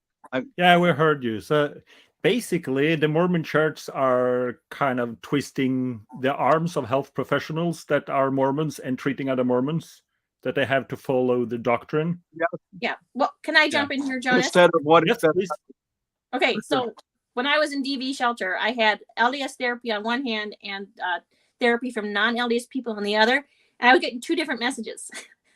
Yeah, we heard you. So basically, the Mormon church are kind of twisting the arms of health professionals that are Mormons and treating other Mormons, that they have to follow the doctrine. Yeah. Well, can I jump in here, Jonas? Instead of what Yes, please. Okay, so when I was in DV shelter, I had LDS therapy on one hand and therapy from non-LDS people on the other. And I was getting two different messages.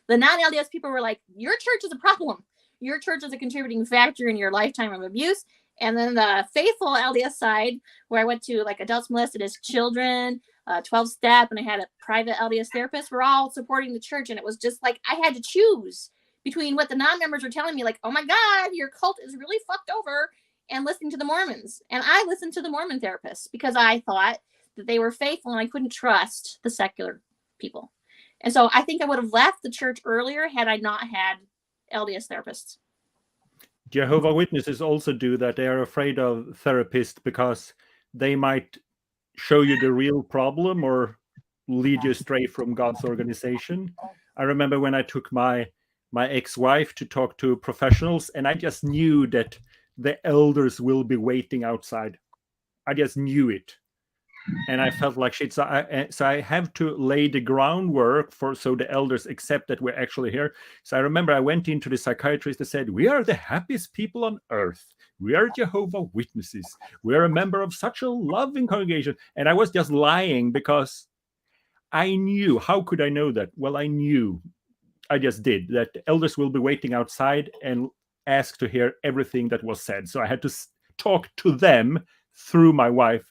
The non-LDS people were like, your church is a problem. Your church is a contributing factor in your lifetime of abuse. And then the faithful LDS side, where I went to like adults molested as children, 12-step, and I had a private LDS therapist, were all supporting the church. And it was just like I had to choose between what the non-members were telling me, like, oh my God, your cult is really fucked over, and listening to the Mormons. And I listened to the Mormon therapists because I thought that they were faithful and I couldn't trust the secular people. And so I think I would have left the church earlier had I not had LDS therapists. Jehovah's Witnesses also do that. They are afraid of therapists because they might show you the real problem or lead you astray from God's organization. I remember when I took my ex-wife to talk to professionals, and I just knew that the elders will be waiting outside. I just knew it. And I felt like shit. So I have to lay the groundwork so the elders accept that we're actually here. So I remember I went into the psychiatrist and said, we are the happiest people on earth. We are Jehovah's Witnesses. We are a member of such a loving congregation. And I was just lying because I knew. How could I know that? Well, I knew. I just did. That the elders will be waiting outside and ask to hear everything that was said. So I had to talk to them through my wife,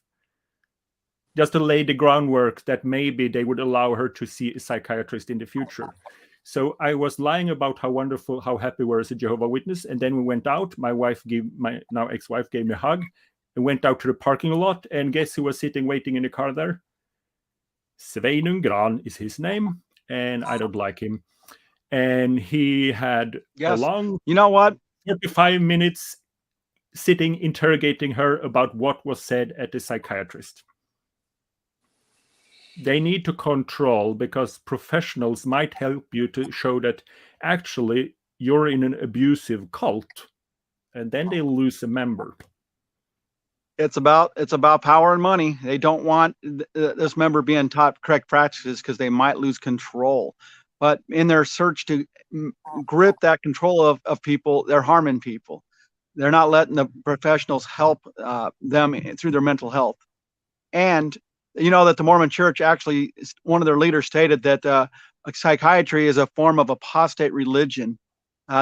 just to lay the groundwork that maybe they would allow her to see a psychiatrist in the future. So I was lying about how wonderful, how happy we were as a Jehovah's Witness. And then we went out. My now ex-wife gave me a hug and went out to the parking lot. And guess who was sitting waiting in the car there? Sveinung Gran is his name. And I don't like him. And he had a long, 45 minutes sitting, interrogating her about what was said at the psychiatrist. They need to control, because professionals might help you to show that actually you're in an abusive cult, and then they lose a member. It's about power and money. They don't want this member being taught correct practices because they might lose control. But in their search to grip that control of people, they're harming people. They're not letting the professionals help them through their mental health. And you know that the Mormon Church, actually, one of their leaders stated that psychiatry is a form of apostate religion.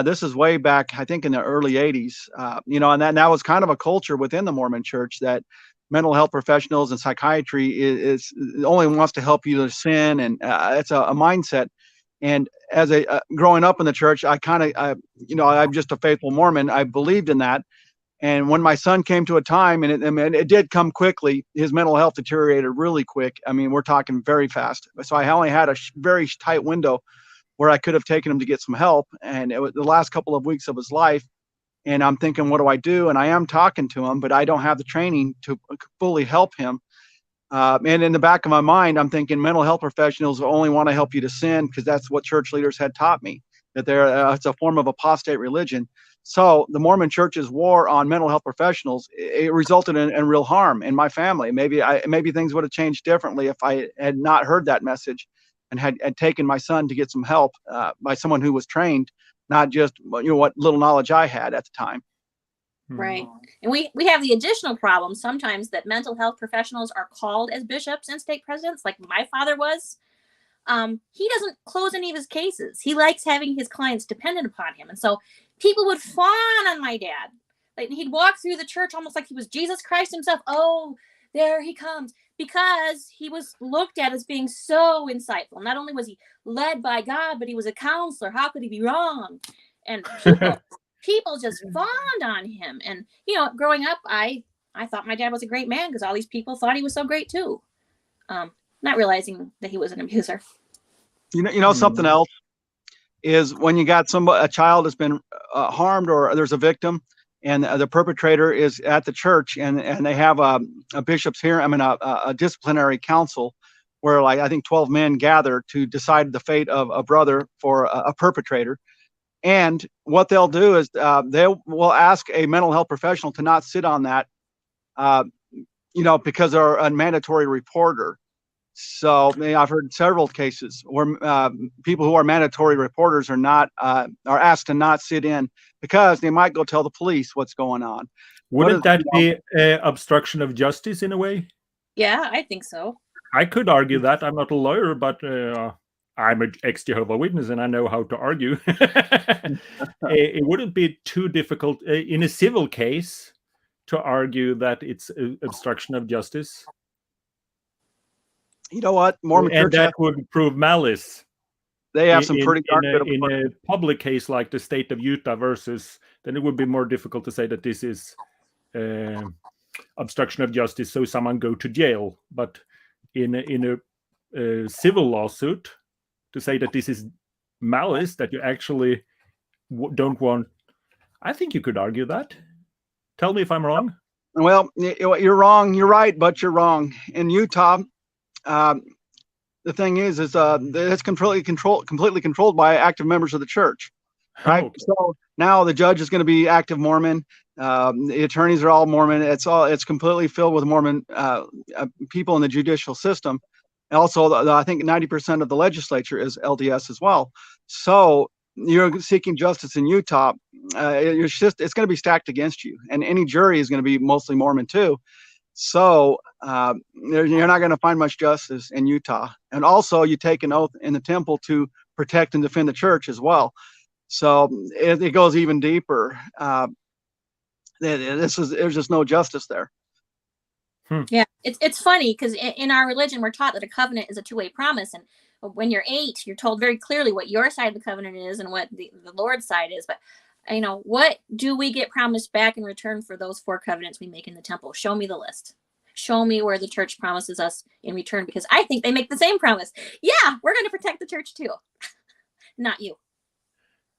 This is way back, I think, in the early 80s. You know, and that was kind of a culture within the Mormon Church that mental health professionals and psychiatry is only wants to help you to sin, and it's a mindset. And as a growing up in the church, I kind of, I'm just a faithful Mormon. I believed in that. And when my son came to a time, and it did come quickly, his mental health deteriorated really quick. I mean, we're talking very fast. So I only had a very tight window where I could have taken him to get some help. And it was the last couple of weeks of his life. And I'm thinking, what do I do? And I am talking to him, but I don't have the training to fully help him. And in the back of my mind, I'm thinking mental health professionals only want to help you to sin, because that's what church leaders had taught me, that it's a form of apostate religion. So the Mormon Church's war on mental health professionals, it resulted in real harm in my family. Maybe things would have changed differently if I had not heard that message and had taken my son to get some help by someone who was trained, not just what little knowledge I had at the time. Right. And we have the additional problem sometimes that mental health professionals are called as bishops and stake presidents, like my father was. He doesn't close any of his cases. He likes having his clients dependent upon him. And so people would fawn on my dad. Like, he'd walk through the church almost like he was Jesus Christ himself. Oh, there he comes. Because he was looked at as being so insightful. Not only was he led by God, but he was a counselor. How could he be wrong? And people just fawned on him. And, growing up, I thought my dad was a great man because all these people thought he was so great too. Not realizing that he was an abuser. Something else is when you got a child has been harmed, or there's a victim, and the perpetrator is at the church, and they have a bishop's hearing, a disciplinary council, where I think 12 men gather to decide the fate of a brother for a perpetrator. And what they'll do is they will ask a mental health professional to not sit on that, because they're a mandatory reporter. So I've heard several cases where people who are mandatory reporters are asked to not sit in because they might go tell the police what's going on. Wouldn't that be obstruction of justice in a way? Yeah, I think so. I could argue that. I'm not a lawyer, but I'm an ex-Jehovah's Witness and I know how to argue. It wouldn't be too difficult in a civil case to argue that it's obstruction of justice. You know what? Mormon and Church that would prove malice. They have some pretty dark in a public case like the state of Utah versus, then it would be more difficult to say that this is obstruction of justice, so someone go to jail. But in a civil lawsuit, to say that this is malice, that you actually don't want, I think you could argue that. Tell me if I'm wrong. Well, you're wrong. You're right, but you're wrong. In Utah, the thing is it's completely controlled by active members of the church, right? Okay. So now the judge is going to be active Mormon. The attorneys are all Mormon. It's completely filled with Mormon people in the judicial system. And also, I think 90% of the legislature is LDS as well. So you're seeking justice in Utah. It's going to be stacked against you, and any jury is going to be mostly Mormon too. So you're not going to find much justice in Utah. And also, you take an oath in the temple to protect and defend the church as well. So it goes even deeper. There's just no justice there. Yeah, it's funny because in our religion, we're taught that a covenant is a two-way promise. And when you're 8, you're told very clearly what your side of the covenant is and what the Lord's side is. But what do we get promised back in return for those 4 covenants we make in the temple? Show me the list. Show me where the church promises us in return, because I think they make the same promise. Yeah, we're going to protect the church too. Not you.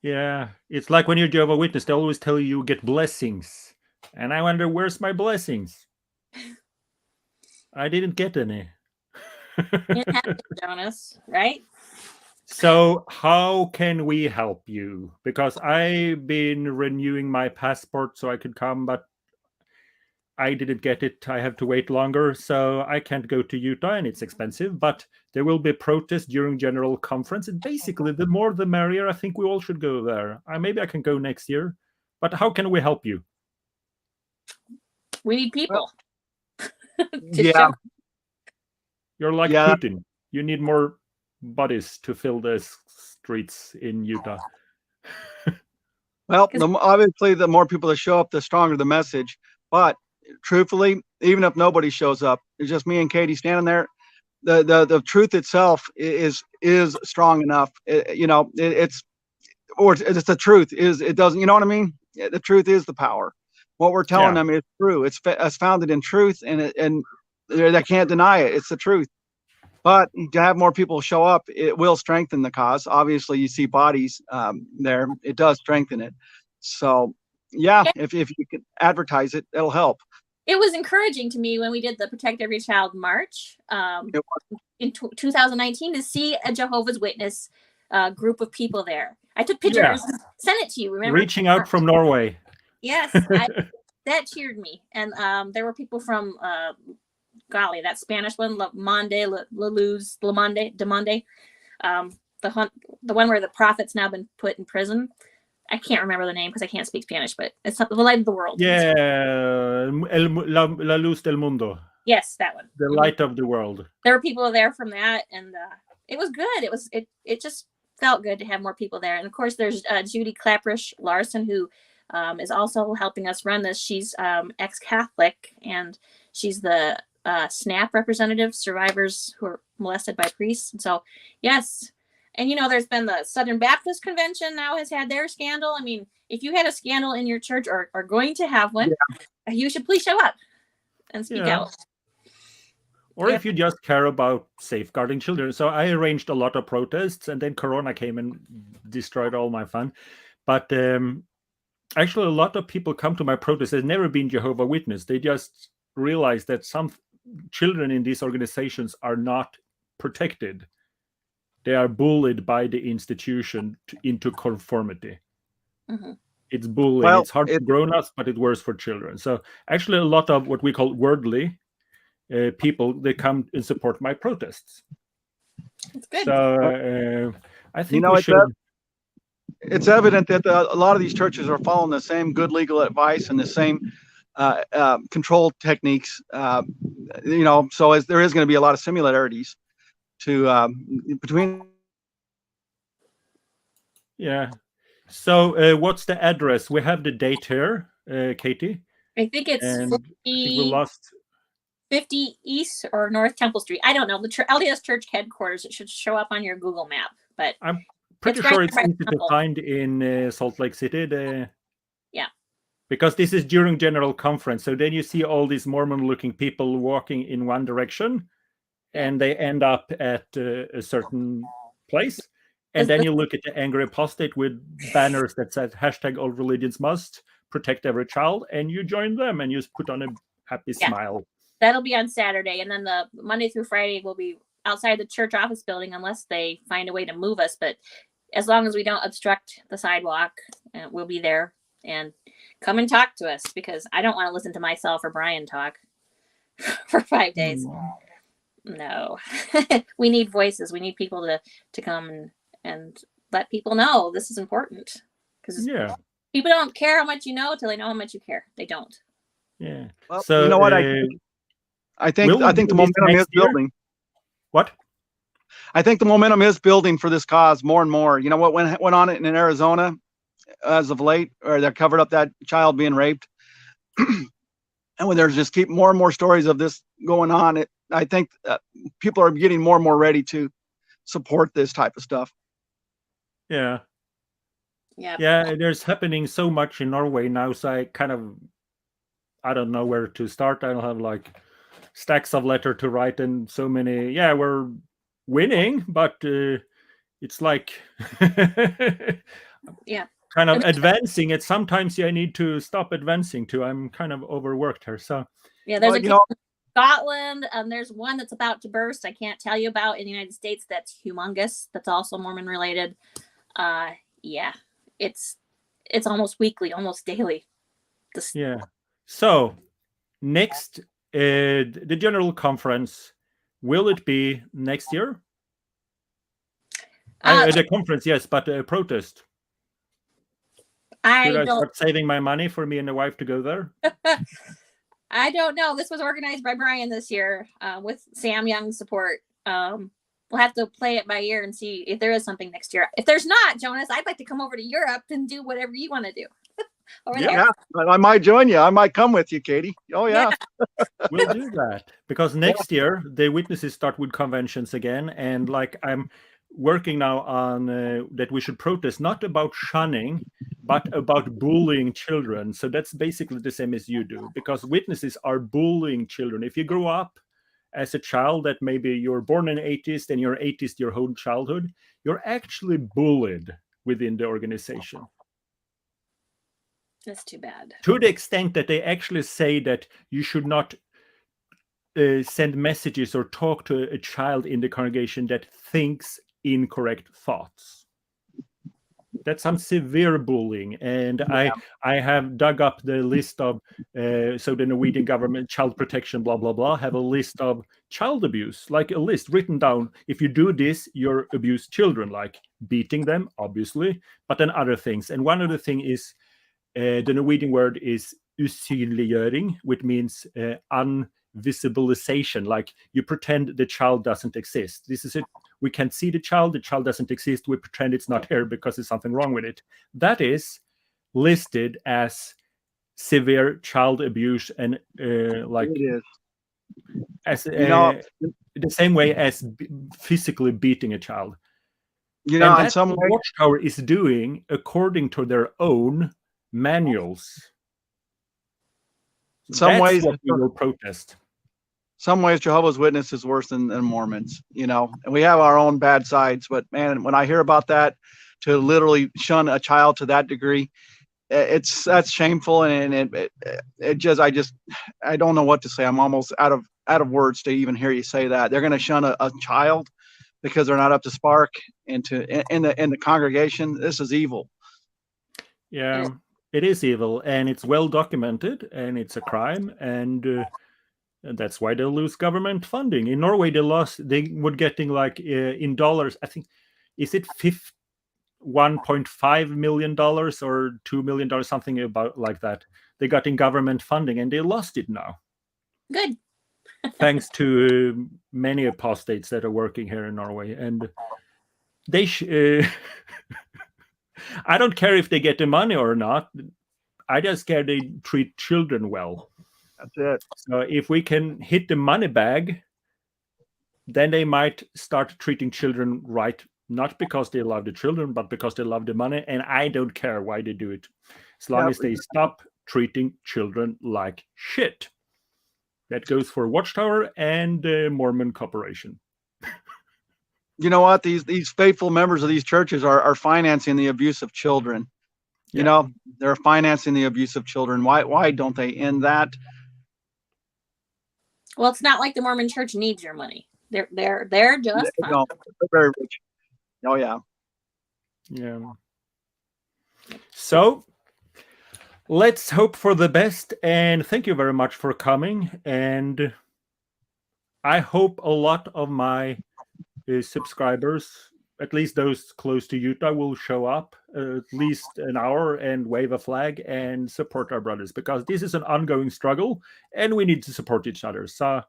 Yeah, it's like when you're Jehovah's Witness, they always tell you get blessings. And I wonder, where's my blessings? I didn't get any. It happened, Jonas, right? So how can we help you? Because I've been renewing my passport so I could come, but I didn't get it. I have to wait longer, so I can't go to Utah, and it's expensive. But there will be protests during General Conference. And basically, the more the merrier. I think we all should go there. Maybe I can go next year. But how can we help you? We need people. Yeah. You're like Putin. You need more bodies to fill the streets in Utah. Well, obviously, the more people that show up, the stronger the message. But truthfully, even if nobody shows up, it's just me and Katie standing there. The truth itself is strong enough. It's the truth is, it doesn't, you know what I mean? The truth is the power. What we're telling them is true. It's founded in truth, and they can't deny it. It's the truth. But to have more people show up, it will strengthen the cause. Obviously, you see bodies there. It does strengthen it. So, yeah, if you can advertise it, it'll help. It was encouraging to me when we did the Protect Every Child March in 2019 to see a Jehovah's Witness group of people there. I took pictures, sent it to you. Remember? Reaching out from Norway. Yes, that cheered me. And there were people from, golly, that Spanish one, Le Monde, the one where the prophet's now been put in prison. I can't remember the name because I can't speak Spanish, but it's the light of the world. Yeah, La Luz del Mundo. Yes, that one. The light of the world. There were people there from that, and it was good. It just felt good to have more people there. And of course, there's Judy Clapprish Larson, who is also helping us run this. She's ex-Catholic, and she's the SNAP representative, survivors who are molested by priests. And so, yes. And, there's been the Southern Baptist Convention now has had their scandal. I mean, if you had a scandal in your church or are going to have one, you should please show up and speak out. Or if you just care about safeguarding children. So I arranged a lot of protests, and then Corona came and destroyed all my fun. But actually, a lot of people come to my protests. They've never been Jehovah's Witness. They just realize that some children in these organizations are not protected. They are bullied by the institution into conformity. Mm-hmm. It's bullying. Well, it's hard for grown-ups, but it's worse for children. So actually, a lot of what we call worldly people, they come and support my protests. That's good. So I think it's evident that a lot of these churches are following the same good legal advice and the same control techniques. So there is going to be a lot of similarities to between. Yeah. So what's the address? We have the date here, Katie. I think it's I think we lost 50 East or North Temple Street. I don't know. The LDS Church headquarters. It should show up on your Google map. But I'm pretty sure it's easy to find in Salt Lake City. Yeah. Because this is during General Conference. So then you see all these Mormon-looking people walking in one direction, and they end up at a certain place. And then you look at the angry apostate with banners that says #all religions must protect every child, and you join them and you put on a happy smile. That'll be on Saturday. And then the Monday through Friday will be outside the church office building unless they find a way to move us. But as long as we don't obstruct the sidewalk, we'll be there. And come and talk to us, because I don't want to listen to myself or Brian talk for 5 days. No. We need voices. We need people to come and let people know this is important. Because people don't care how much you know till they know how much you care. They don't. Yeah. Well, so you know what? I think the momentum is building. What? I think the momentum is building for this cause more and more. You know what went on in Arizona as of late, or they covered up that child being raped. And when there's just keep more and more stories of this going on, I think people are getting more and more ready to support this type of stuff. Yeah. There's happening so much in Norway now, so I don't know where to start. I don't have like stacks of letter to write and so many. Yeah, we're winning, but it's like kind of advancing it. Sometimes I need to stop advancing too. I'm kind of overworked here. So there's a kid in Scotland, and there's one that's about to burst. I can't tell you about in the United States. That's humongous. That's also Mormon related. It's almost weekly, almost daily. So next, the General Conference, will it be next year? The conference, yes, but a protest. Should I start saving my money for me and the wife to go there? I don't know. This was organized by Brian this year with Sam Young's support. We'll have to play it by ear and see if there is something next year. If there's not, Jonas, I'd like to come over to Europe and do whatever you want to do. over Yeah, there. I might join you. I might come with you, Katie. Oh yeah. We'll do that because next year the witnesses start with conventions again, and like I'm working now on that we should protest not about shunning but about bullying children. So that's basically the same as you do, because witnesses are bullying children. If you grow up as a child that maybe you're born an atheist and you're atheist your whole childhood, you're actually bullied within the organization. That's too bad. To the extent that they actually say that you should not send messages or talk to a child in the congregation that thinks incorrect thoughts. That's some severe bullying, and I have dug up the list of so the Norwegian government, child protection, blah blah blah, have a list of child abuse, like a list written down. If you do this, you're abuse children, like beating them, obviously, but then other things. And one of the thing is the Norwegian word is usynliggjøring, which means unvisibilization, like you pretend the child doesn't exist. This is it. We can't see the child doesn't exist, we pretend it's not here because there's something wrong with it. That is listed as severe child abuse, and like It is. as the same way as physically beating a child. You know, and in that's some what ways, Watchtower is doing according to their own manuals. some ways, what we will protest. some ways Jehovah's Witness is worse than Mormons, you know, and we have our own bad sides. But man, when I hear about that, to literally shun a child to that degree, that's shameful, and I don't know what to say. I'm almost out of words to even hear you say that. They're going to shun a child because they're not up to spark, and in the congregation. This is evil. Yeah, it is evil, and it's well documented, and it's a crime, and that's why they lose government funding. In Norway, they were getting like in dollars, I think, is it $1.5 million or $2 million, something about like that. They got in government funding, and they lost it now. Good. Thanks to many apostates that are working here in Norway, and they I don't care if they get the money or not. I just care they treat children well. That's it. So if we can hit the money bag, then they might start treating children right, not because they love the children, but because they love the money. And I don't care why they do it, as long as they stop treating children like shit. That goes for Watchtower and the Mormon Corporation. You know what? These faithful members of these churches are financing the abuse of children. You know, they're financing the abuse of children. Why don't they end that? Well, it's not like the Mormon Church needs your money. They're just fine. No, they're very rich. Oh yeah. Yeah. So let's hope for the best, and thank you very much for coming. And I hope a lot of my subscribers, at least those close to Utah, will show up at least an hour and wave a flag and support our brothers, because this is an ongoing struggle and we need to support each other. So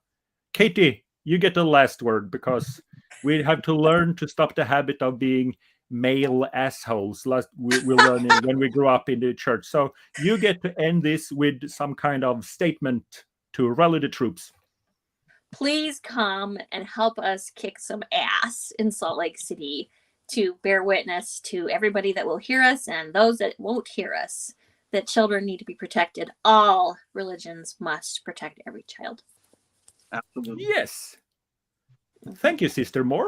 Katie, you get the last word, because we have to learn to stop the habit of being male assholes. We learned when we grew up in the church. So you get to end this with some kind of statement to rally the troops. Please come and help us kick some ass in Salt Lake City, to bear witness to everybody that will hear us and those that won't hear us, that children need to be protected. All religions must protect every child. Absolutely. Yes. Thank you, Sister Moore.